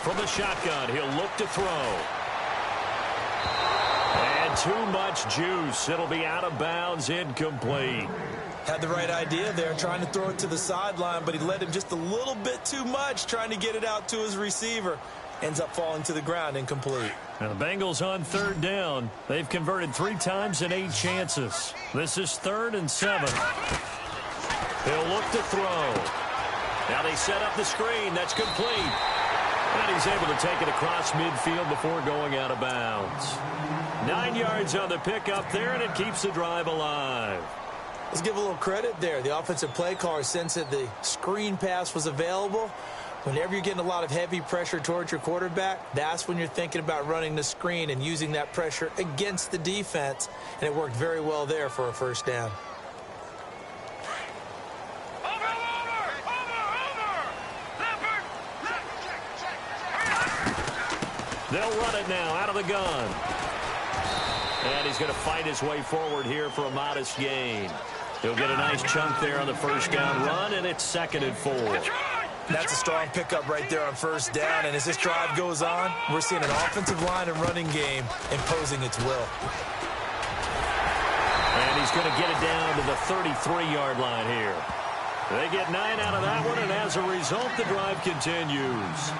From the shotgun, he'll look to throw. And too much juice. It'll be out of bounds, incomplete. Had the right idea there, trying to throw it to the sideline, but he led him just a little bit too much, trying to get it out to his receiver. Ends up falling to the ground, incomplete. Now the Bengals on third down. They've converted 3 times in 8 chances. This is 3rd and 7. He'll look to throw. Now they set up the screen. That's complete. And he's able to take it across midfield before going out of bounds. 9 yards on the pickup there, and it keeps the drive alive. Let's give a little credit there. The offensive play caller sensed that the screen pass was available. Whenever you're getting a lot of heavy pressure towards your quarterback, that's when you're thinking about running the screen and using that pressure against the defense. And it worked very well there for a first down. They'll run it now out of the gun. And he's going to fight his way forward here for a modest gain. He'll get a nice chunk there on the first down run, and it's 2nd and 4. That's a strong pickup right there on first down. And as this drive goes on, we're seeing an offensive line and running game imposing its will. And he's going to get it down to the 33-yard line here. They get 9 out of that one, and as a result, the drive continues.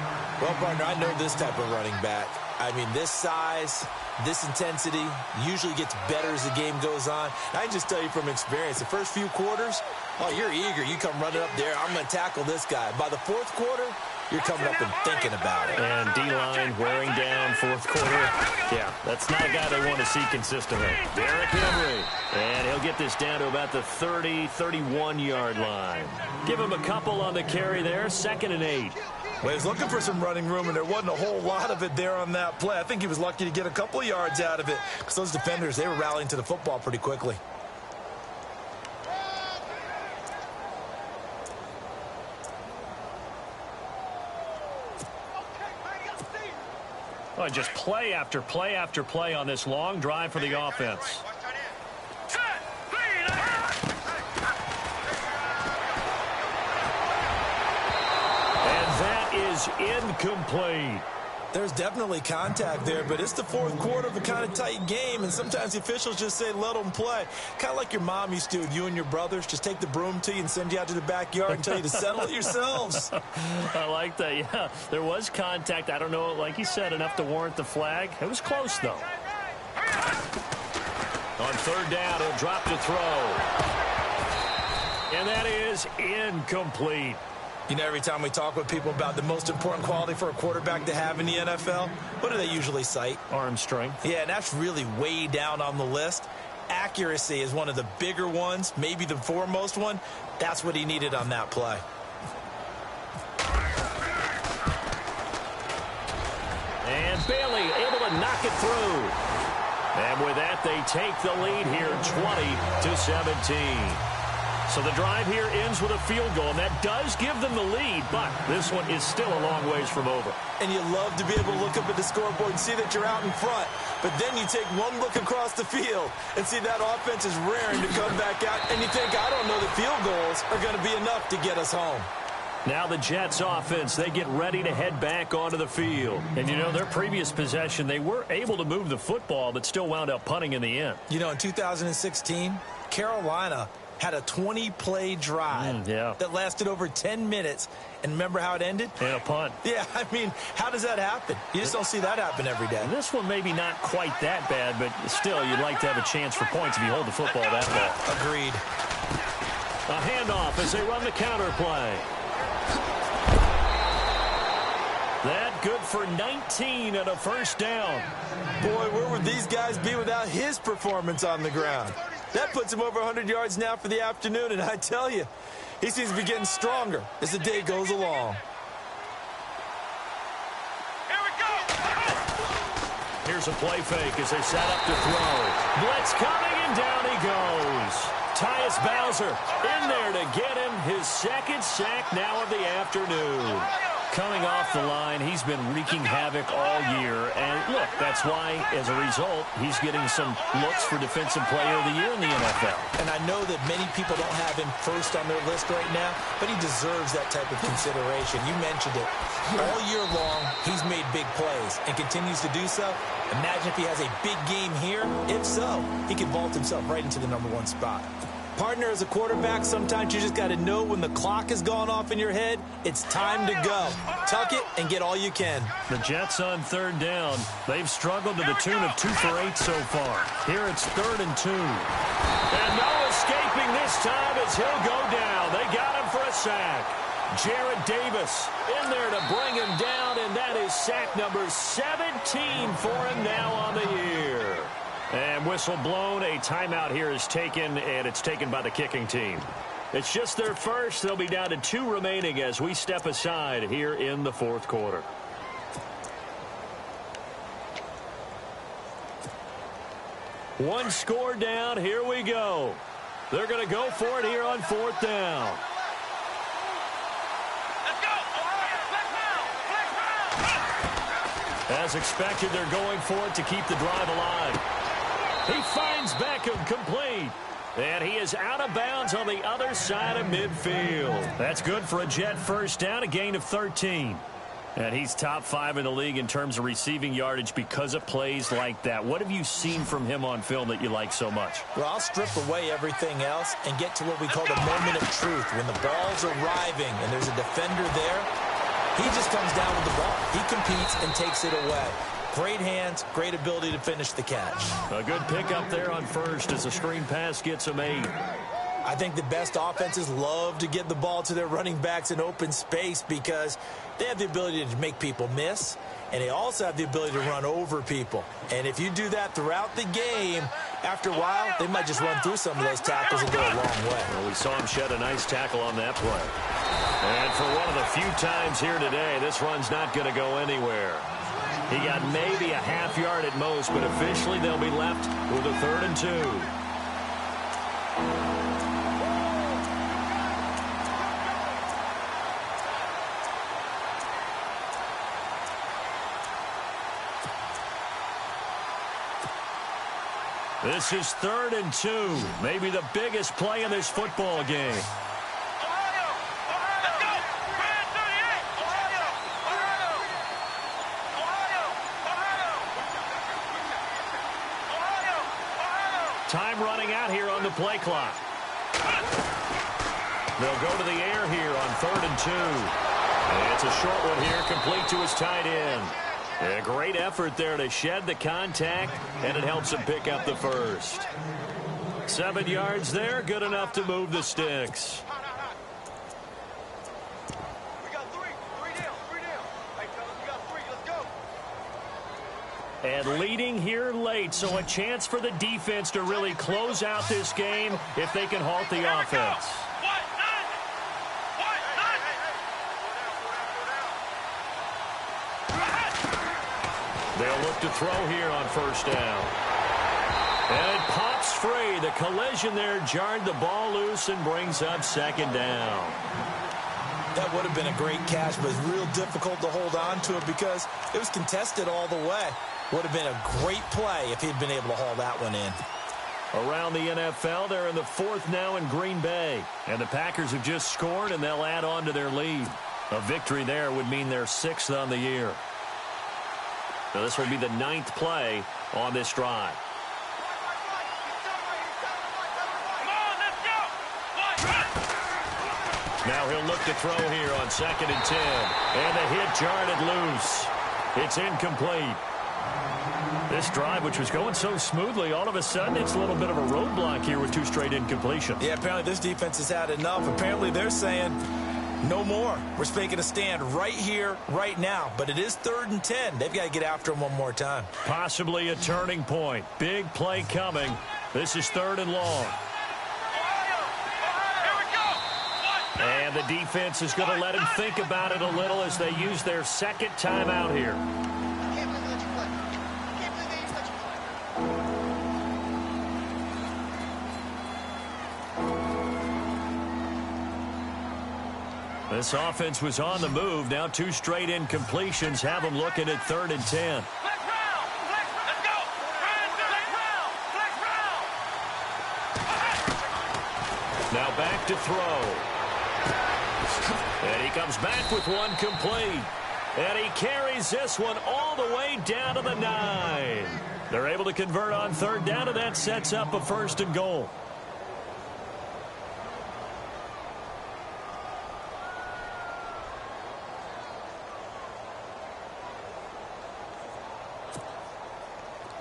Well, partner, I know this type of running back. I mean, this size, this intensity usually gets better as the game goes on. I can just tell you from experience, the first few quarters, oh, you're eager. You come running up there. I'm going to tackle this guy. By the 4th quarter, you're coming up and thinking about it. And D-line wearing down 4th quarter. Yeah, that's not a guy they want to see consistently. Derrick Henry. And he'll get this down to about the 30, 31-yard line. Give him a couple on the carry there. 2nd and 8. Well, he was looking for some running room, and there wasn't a whole lot of it there on that play. I think he was lucky to get a couple of yards out of it because those defenders, they were rallying to the football pretty quickly. Oh, just play after play after play on this long drive for the offense. Is incomplete. There's definitely contact there, but it's the 4th quarter of a kind of tight game, and sometimes the officials just say, let them play. Kind of like your mom used to with you and your brothers. Just take the broom to you and send you out to the backyard and tell you to settle it yourselves. I like that, yeah. There was contact. I don't know, like you said, enough to warrant the flag. It was close, though. On 3rd down, he'll drop to throw. And that is incomplete. You know, every time we talk with people about the most important quality for a quarterback to have in the NFL, what do they usually cite? Arm strength. Yeah, and that's really way down on the list. Accuracy is one of the bigger ones, maybe the foremost one. That's what he needed on that play. And Bailey able to knock it through. And with that, they take the lead here, 20-17. So the drive here ends with a field goal, and that does give them the lead, but this one is still a long ways from over. And you love to be able to look up at the scoreboard and see that you're out in front, but then you take one look across the field and see that offense is raring to come back out, and you think, I don't know that field goals are going to be enough to get us home. Now the Jets offense, they get ready to head back onto the field. And, you know, their previous possession, they were able to move the football, but still wound up punting in the end. You know, in 2016, Carolina had a 20-play drive that lasted over 10 minutes. And remember how it ended? And a punt. Yeah, I mean, how does that happen? You just don't see that happen every day. And this one maybe not quite that bad, but still you'd like to have a chance for points if you hold the football that long. Agreed. A handoff as they run the counter play. That good for 19 and a first down. Boy, where would these guys be without his performance on the ground? That puts him over 100 yards now for the afternoon, and I tell you, he seems to be getting stronger as the day goes along. Here we go. Here's a play fake as they set up to throw. Blitz coming, and down he goes. Tyus Bowser in there to get him his second sack now of the afternoon. Coming off the line, he's been wreaking havoc all year. And, look, that's why, as a result, he's getting some looks for Defensive Player of the Year in the NFL. And I know that many people don't have him first on their list right now, but he deserves that type of consideration. You mentioned it. All year long, he's made big plays and continues to do so. Imagine if he has a big game here. If so, he can vault himself right into the #1 spot. Partner, as a quarterback, sometimes you just got to know when the clock has gone off in your head, it's time to go. Tuck it and get all you can. The Jets on 3rd down. They've struggled to the tune of 2 for 8 so far. Here it's 3rd and 2. And no escaping this time as he'll go down. They got him for a sack. Jarrett Davis in there to bring him down, and that is sack number 17 for him now on the year. And whistle blown. A timeout here is taken, and it's taken by the kicking team. It's just their first. They'll be down to 2 remaining as we step aside here in the 4th quarter. One score down. Here we go. They're going to go for it here on 4th down. Let's go. As expected, they're going for it to keep the drive alive. He finds Beckham complete. And he is out of bounds on the other side of midfield. That's good for a Jet first down, a gain of 13. And he's top 5 in the league in terms of receiving yardage because of plays like that. What have you seen from him on film that you like so much? Well, I'll strip away everything else and get to what we call the moment of truth. When the ball's arriving and there's a defender there, he just comes down with the ball. He competes and takes it away. Great hands, great ability to finish the catch. A good pickup there on first as the screen pass gets him 8. I think the best offenses love to get the ball to their running backs in open space because they have the ability to make people miss, and they also have the ability to run over people. And if you do that throughout the game, after a while, they might just run through some of those tackles and go a long way. Well, we saw him shed a nice tackle on that play. And for one of the few times here today, this run's not going to go anywhere. He got maybe a half yard at most, but officially they'll be left with a 3rd and 2. This is 3rd and 2, maybe the biggest play in this football game. Time running out here on the play clock. They'll go to the air here on 3rd and 2. And it's a short one here, complete to his tight end. A great effort there to shed the contact, and it helps him pick up the first. 7 yards there, good enough to move the sticks. We got 3 down. Hey, fellas, we got 3. Let's go. And leading here late, so a chance for the defense to really close out this game if they can halt the offense. They'll look to throw here on 1st down. And it pops free. The collision there jarred the ball loose and brings up 2nd down. That would have been a great catch, but it's real difficult to hold on to it because it was contested all the way. Would have been a great play if he'd been able to haul that one in. Around the NFL, they're in the 4th now in Green Bay. And the Packers have just scored, and they'll add on to their lead. A victory there would mean they're 6th on the year. Now this will be the 9th play on this drive. Now he'll look to throw here on 2nd and 10. And the hit jarred it loose. It's incomplete. This drive, which was going so smoothly, all of a sudden it's a little bit of a roadblock here with 2 straight incompletions. Yeah, apparently this defense has had enough. Apparently they're saying, No more. We're making a stand right here, right now. But it is 3rd and 10. They've got to get after him one more time. Possibly a turning point. Big play coming. This is 3rd and long. And the defense is going to let him think about it a little as they use their second timeout here. This offense was on the move. Now 2 straight incompletions have them looking at 3rd and 10. Now back to throw. And he comes back with one complete. And he carries this one all the way down to the 9. They're able to convert on 3rd down, and that sets up a 1st and goal.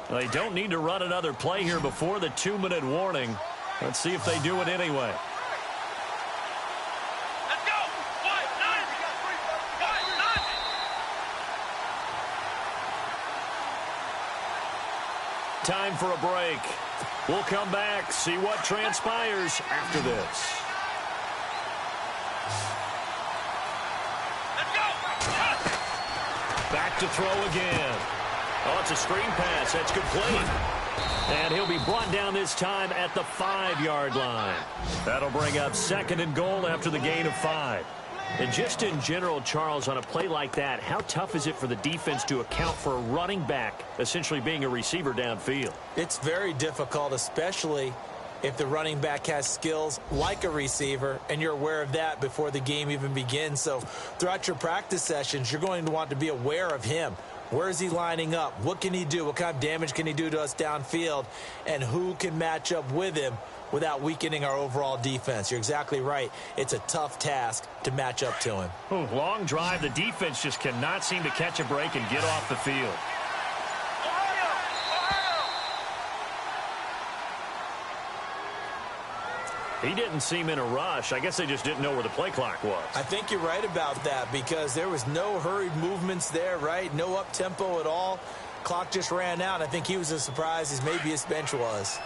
They don't need to run another play here before the 2-minute warning. Let's see if they do it anyway. Let's go! Time for a break. We'll come back, see what transpires after this. Let's go! Back to throw again. Oh, it's a screen pass. That's complete. And he'll be brought down this time at the 5-yard line. That'll bring up 2nd and goal after the gain of 5. And just in general, Charles, on a play like that, how tough is it for the defense to account for a running back essentially being a receiver downfield? It's very difficult, especially if the running back has skills like a receiver, and you're aware of that before the game even begins. So throughout your practice sessions, you're going to want to be aware of him. Where is he lining up? What can he do? What kind of damage can he do to us downfield? And who can match up with him without weakening our overall defense? You're exactly right. It's a tough task to match up to him. Long drive. The defense just cannot seem to catch a break and get off the field. He didn't seem in a rush. I guess they just didn't know where the play clock was. I think you're right about that because there was no hurried movements there, right? No up-tempo at all. Clock just ran out. I think he was as surprised as maybe his bench was.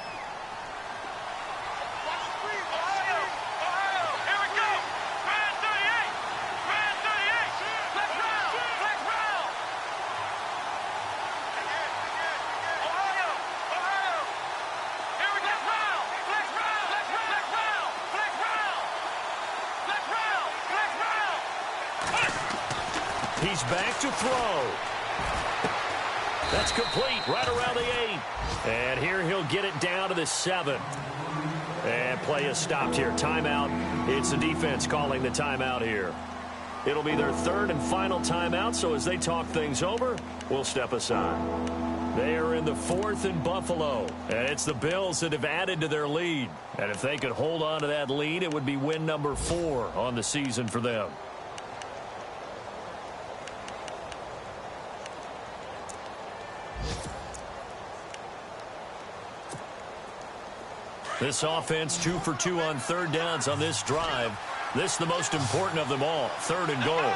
He's back to throw. That's complete right around the 8. And here he'll get it down to the 7. And play is stopped here. Timeout. It's the defense calling the timeout here. It'll be their 3rd and final timeout, so as they talk things over, we'll step aside. They are in the 4th in Buffalo, and it's the Bills that have added to their lead. And if they could hold on to that lead, it would be win number 4 on the season for them. This offense 2 for 2 on 3rd downs on this drive. This is the most important of them all. 3rd and goal.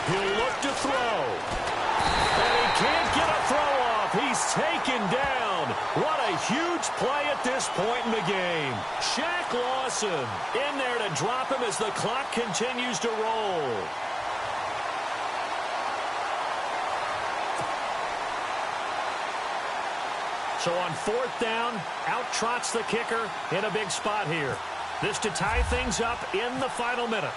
He'll look to throw. And he can't get a throw off. He's taken down. What a huge play at this point in the game. Shaq Lawson in there to drop him as the clock continues to roll. So on 4th down, out trots the kicker in a big spot here. This to tie things up in the final minute.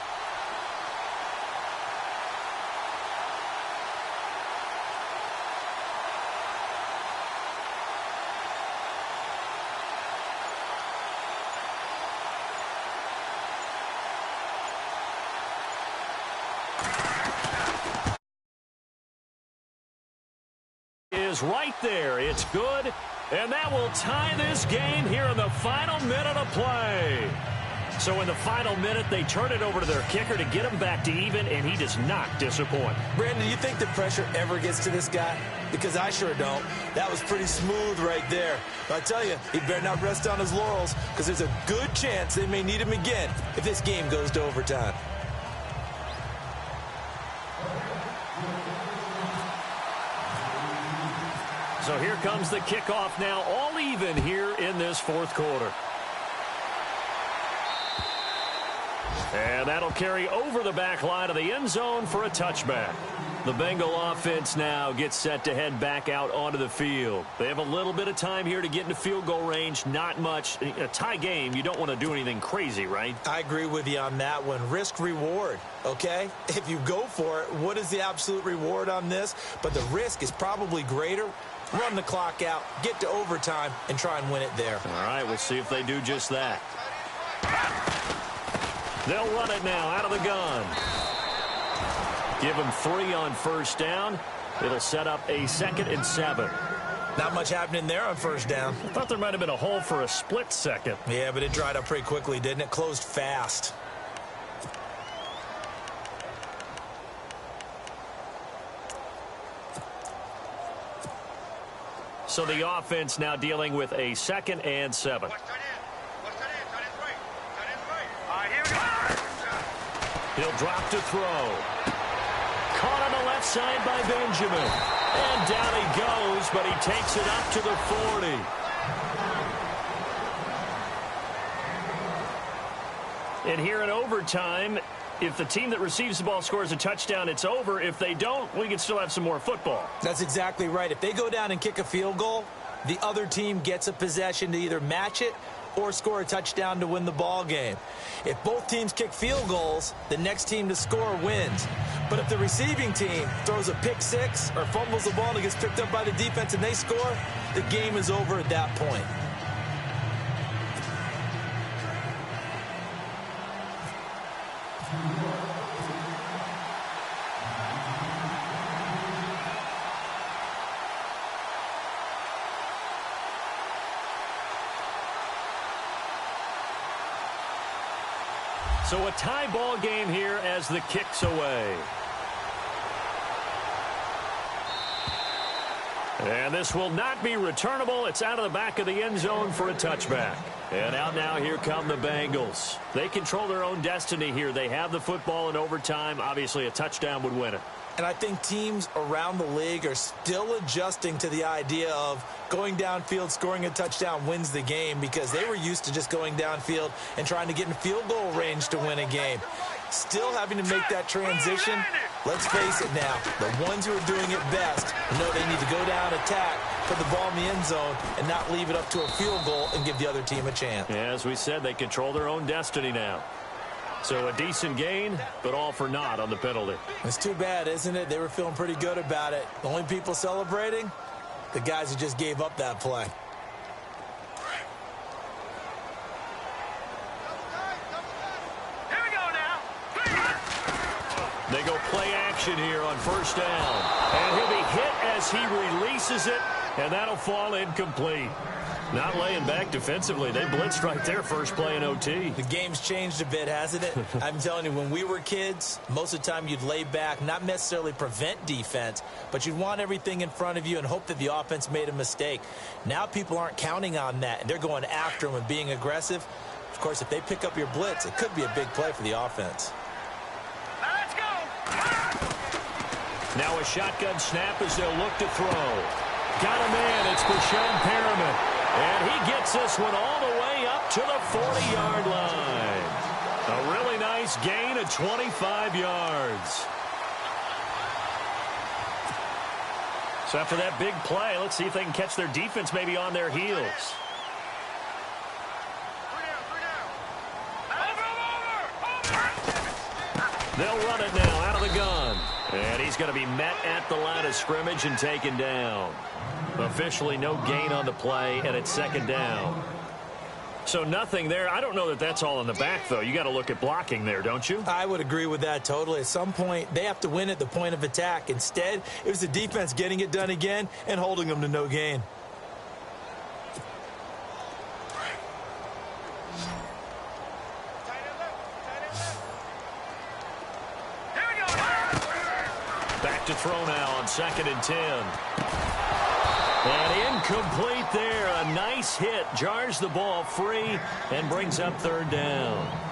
Is right there. It's good. And that will tie this game here in the final minute of play. So in the final minute, they turn it over to their kicker to get him back to even, and he does not disappoint. Brandon, do you think the pressure ever gets to this guy? Because I sure don't. That was pretty smooth right there. But I tell you, he better not rest on his laurels, because there's a good chance they may need him again if this game goes to overtime. So here comes the kickoff now, all even here in this fourth quarter. And that'll carry over the back line of the end zone for a touchback. The Bengal offense now gets set to head back out onto the field. They have a little bit of time here to get into field goal range, not much. A tie game, you don't want to do anything crazy, right? I agree with you on that one. Risk-reward, okay? If you go for it, what is the absolute reward on this? But the risk is probably greater. Run the clock out, get to overtime, and try and win it there. All right, we'll see if they do just that. They'll run it now out of the gun. Give them 3 on first down. It'll set up a 2nd and 7. Not much happening there on first down. I thought there might have been a hole for a split second. Yeah, but it dried up pretty quickly, didn't it? Closed fast. So the offense now dealing with a 2nd and 7. He'll drop to throw. Caught on the left side by Benjamin. And down he goes, but he takes it up to the 40. And here in overtime, if the team that receives the ball scores a touchdown, it's over. If they don't, we can still have some more football. That's exactly right. If they go down and kick a field goal, the other team gets a possession to either match it or score a touchdown to win the ball game. If both teams kick field goals, the next team to score wins. But if the receiving team throws a pick six or fumbles the ball and it gets picked up by the defense and they score, the game is over at that point. So a tie ball game here as the kick's away. And this will not be returnable. It's out of the back of the end zone for a touchback. And out now, here come the Bengals. They control their own destiny here. They have the football in overtime. Obviously, a touchdown would win it. And I think teams around the league are still adjusting to the idea of going downfield, scoring a touchdown wins the game, because they were used to just going downfield and trying to get in field goal range to win a game. Still having to make that transition. Let's face it now, the ones who are doing it best know they need to go down, attack, put the ball in the end zone, and not leave it up to a field goal and give the other team a chance. Yeah, as we said, they control their own destiny now. So a decent gain, but all for naught on the penalty. It's too bad, isn't it? They were feeling pretty good about it. The only people celebrating, the guys who just gave up that play. Here we go now. They go play action here on first down. And he'll be hit as he releases it, and that'll fall incomplete. Not laying back defensively. They blitzed right there first play in OT. The game's changed a bit, hasn't it? I'm telling you, when we were kids, most of the time you'd lay back, not necessarily prevent defense, but you'd want everything in front of you and hope that the offense made a mistake. Now people aren't counting on that, and they're going after them and being aggressive. Of course, if they pick up your blitz, it could be a big play for the offense. Now let's go. Now a shotgun snap as they'll look to throw. Got a man. It's Brashad Perriman. And he gets this one all the way up to the 40-yard line. A really nice gain of 25 yards. So after that big play, let's see if they can catch their defense maybe on their heels. They'll run it now out of the gun. And he's going to be met at the line of scrimmage and taken down. Officially no gain on the play, and it's second down. So nothing there. I don't know that that's all in the back, though. You got to look at blocking there, don't you? I would agree with that totally. At some point, they have to win at the point of attack. Instead, it was the defense getting it done again and holding them to no gain. to throw now on 2nd and 10. And incomplete there. A nice hit. Jars the ball free and brings up 3rd down.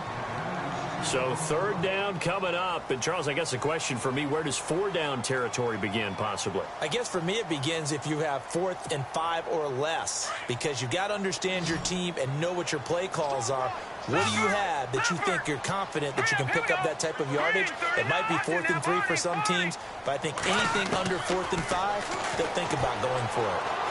So 3rd down coming up. And, Charles, I guess the question for me, where does 4-down territory begin possibly? I guess for me it begins if you have 4th and 5 or less, because you've got to understand your team and know what your play calls are. What do you have that you think you're confident that you can pick up that type of yardage? It might be 4th and 3 for some teams, but I think anything under 4th and 5, they'll think about going for it.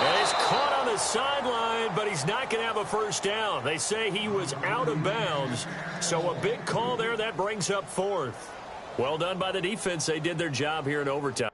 And he's caught on the sideline, but he's not going to have a 1st down. They say he was out of bounds, so a big call there. That brings up 4th. Well done by the defense. They did their job here in overtime.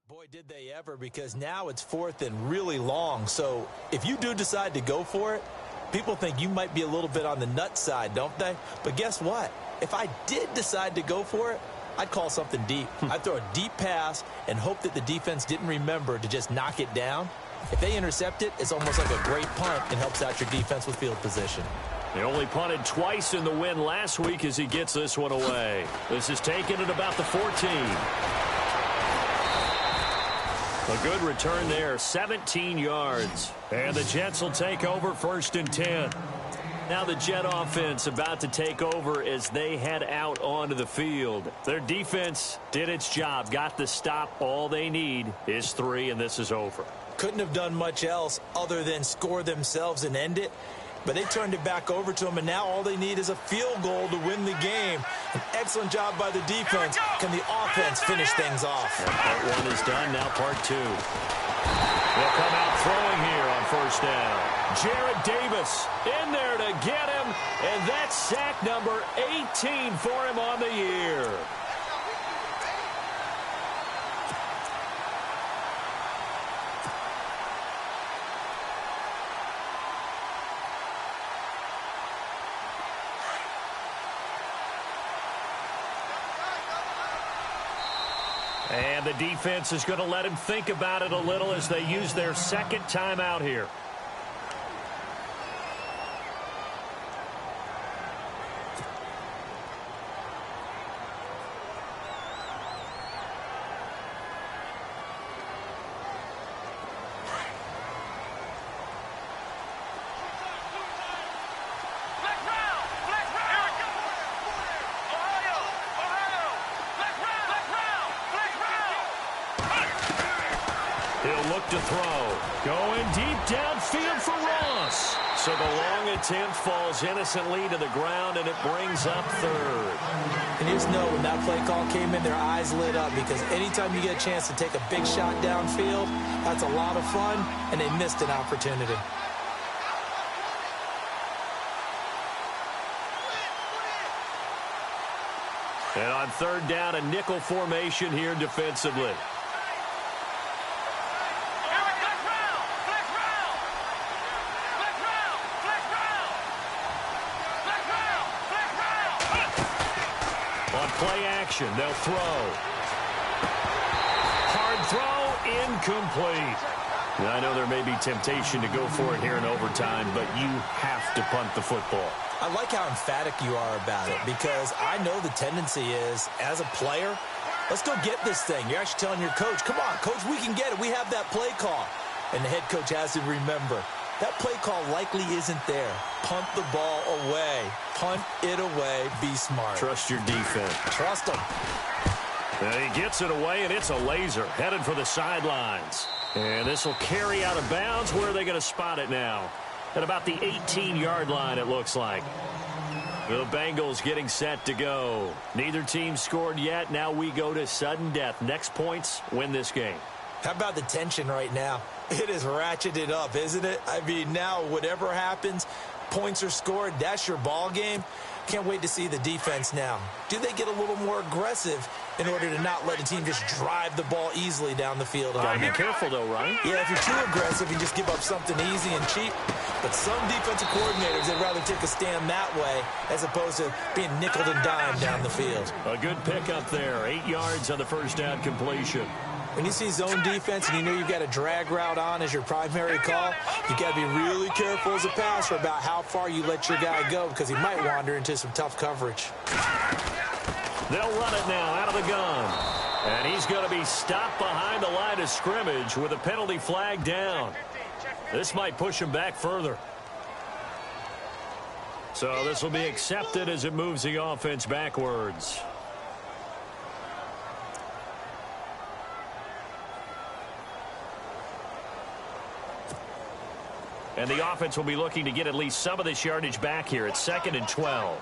Boy, did they ever, because now it's 4th and really long. So if you do decide to go for it, people think you might be a little bit on the nut side, don't they? But guess what? If I did decide to go for it, I'd call something deep. I'd throw a deep pass and hope that the defense didn't remember to just knock it down. If they intercept it, it's almost like a great punt and helps out your defense with field position. He only punted twice in the win last week as he gets this one away. This is taken at about the 14. A good return there, 17 yards. And the Jets will take over 1st and 10. Now the Jet offense about to take over as they head out onto the field. Their defense did its job, got the stop. All they need is 3, and this is over. Couldn't have done much else other than score themselves and end it. But they turned it back over to them, and now all they need is a field goal to win the game. An excellent job by the defense. Can the offense finish things off? And part 1 is done, now part 2. They'll come out throwing here on 1st down. Jared Davis in there to get him, and that's sack number 18 for him on the year. And the defense is going to let him think about it a little as they use their 2nd timeout here. He'll look to throw. Going deep downfield for Ross. So the long attempt falls innocently to the ground, and it brings up third. And you just know when that play call came in, their eyes lit up, because anytime you get a chance to take a big shot downfield, that's a lot of fun, and they missed an opportunity. And on third down, a nickel formation here defensively. On play action, they'll throw. Hard throw, incomplete. And I know there may be temptation to go for it here in overtime, but you have to punt the football. I like how emphatic you are about it, because I know the tendency is, as a player, let's go get this thing. You're actually telling your coach, come on, coach, we can get it. We have that play call. And the head coach has to remember, that play call likely isn't there. Punt the ball away. Punt it away. Be smart. Trust your defense. Trust them. And he gets it away, and it's a laser headed for the sidelines. And this will carry out of bounds. Where are they going to spot it now? At about the 18-yard line, it looks like. The Bengals getting set to go. Neither team scored yet. Now we go to sudden death. Next points win this game. How about the tension right now? It is ratcheted up, isn't it? I mean, now whatever happens, points are scored. That's your ball game. Can't wait to see the defense now. Do they get a little more aggressive in order to not let a team just drive the ball easily down the field? Gotta be careful, though, right? Yeah, if you're too aggressive, you just give up something easy and cheap. But some defensive coordinators, they'd rather take a stand that way as opposed to being nickeled and dimed down the field. A good pickup there. 8 yards on the first down completion. When you see zone defense and you know you've got a drag route on as your primary call, you got to be really careful as a passer about how far you let your guy go, because he might wander into some tough coverage. They'll run it now out of the gun. And he's going to be stopped behind the line of scrimmage with a penalty flag down. This might push him back further. So this will be accepted as it moves the offense backwards. And the offense will be looking to get at least some of this yardage back here. It's 2nd and 12.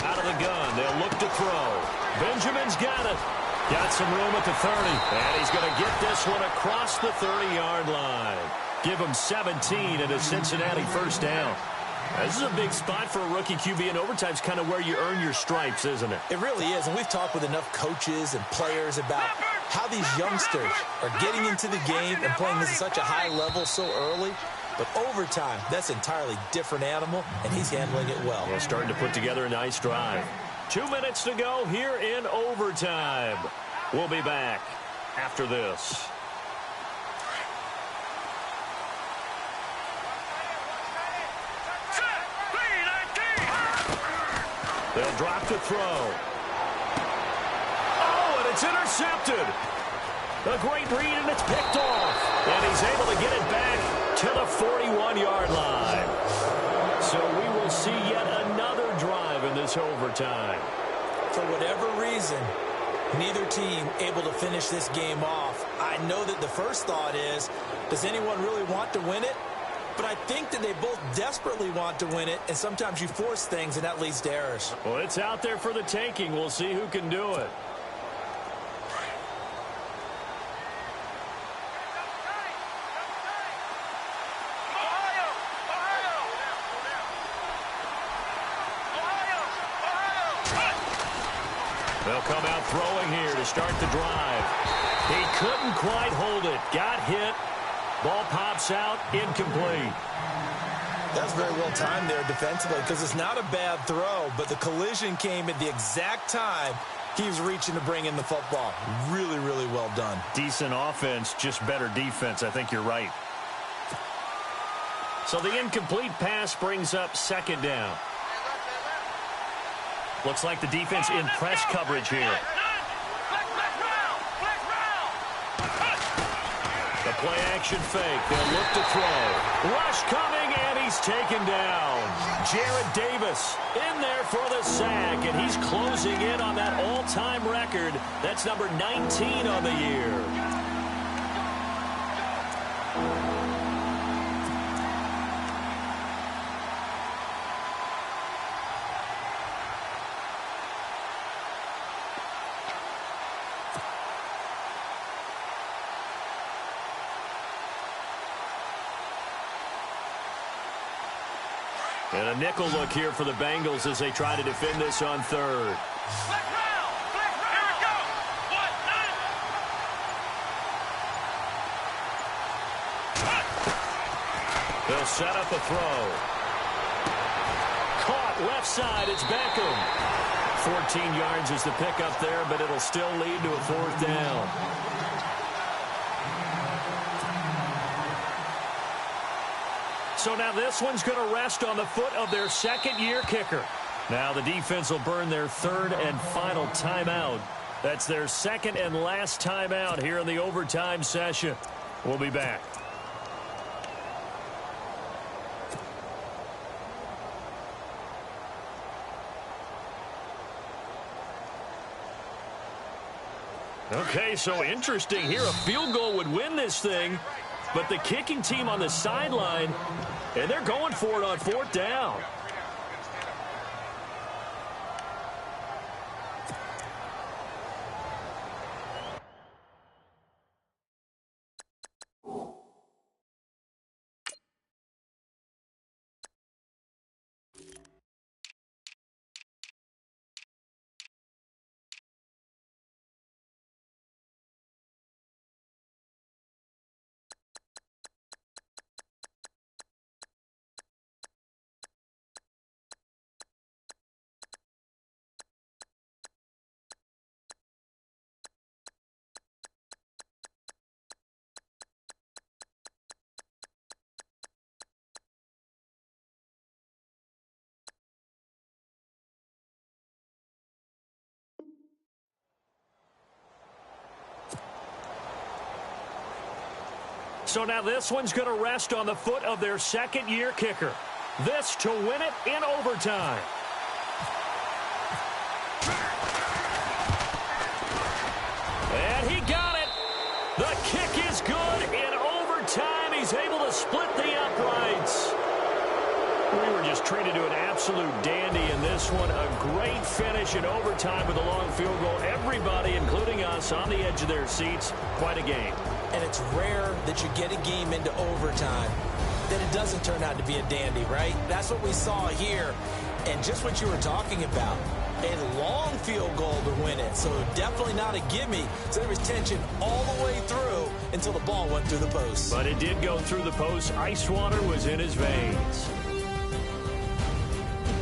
Out of the gun, they'll look to throw. Benjamin's got it. Got some room at the 30. And he's going to get this one across the 30-yard line. Give him 17 and a Cincinnati first down. This is a big spot for a rookie QB, and overtime's kind of where you earn your stripes, isn't it? It really is, and we've talked with enough coaches and players about how these youngsters are getting into the game and playing this at such a high level so early. But overtime, that's an entirely different animal, and he's handling it well. Well, starting to put together a nice drive. 2 minutes to go here in overtime. We'll be back after this. They'll drop to throw. Oh, and it's intercepted. A great read, and it's picked off. And he's able to get it back to the 41-yard line. So we will see yet another drive in this overtime. For whatever reason, neither team able to finish this game off. I know that the first thought is, does anyone really want to win it? But I think that they both desperately want to win it, and sometimes you force things, and that leads to errors. Well, it's out there for the taking. We'll see who can do it. They'll come out throwing here to start the drive. He couldn't quite hold it. Got hit. Ball pops out, incomplete. That's very well timed there defensively, because it's not a bad throw, but the collision came at the exact time he was reaching to bring in the football. Really, really well done. Decent offense, just better defense. I think you're right. So the incomplete pass brings up 2nd down. Looks like the defense in press coverage here. The play action fake. They'll look to throw. Rush coming, and he he's taken down. Jarrett Davis in there for the sack, and he's closing in on that all-time record. That's number 19 on the year. And a nickel look here for the Bengals as they try to defend this on third. Flex round. Here we go. 1, 9. They'll set up a throw. Caught left side. It's Beckham. 14 yards is the pickup there, but it'll still lead to a fourth down. So now this one's going to rest on the foot of their second-year kicker. Now the defense will burn their third and final timeout. That's their second and last timeout here in the overtime session. We'll be back. Okay, so interesting here. A field goal would win this thing. But the kicking team on the sideline, and they're going for it on fourth down. So now this one's going to rest on the foot of their second-year kicker. This to win it in overtime. And he got it. The kick is good in overtime. He's able to split the uprights. We were just treated to an absolute dandy in this one. A great finish in overtime with a long field goal. Everybody, including us, on the edge of their seats. Quite a game. And it's rare that you get a game into overtime that it doesn't turn out to be a dandy, right? That's what we saw here. And just what you were talking about, a long field goal to win it. So definitely not a gimme. So there was tension all the way through until the ball went through the post. But it did go through the post. Ice water was in his veins.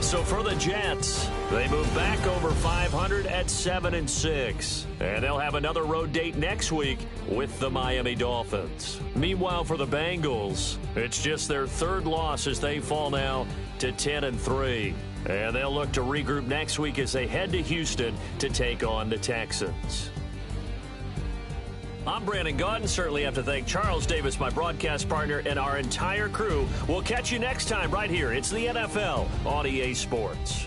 So for the Jets, they move back over 500 at 7-6. And they'll have another road date next week with the Miami Dolphins. Meanwhile, for the Bengals, it's just their third loss as they fall now to 10-3. And they'll look to regroup next week as they head to Houston to take on the Texans. I'm Brandon Gaudin. Certainly have to thank Charles Davis, my broadcast partner, and our entire crew. We'll catch you next time right here. It's the NFL on EA Sports.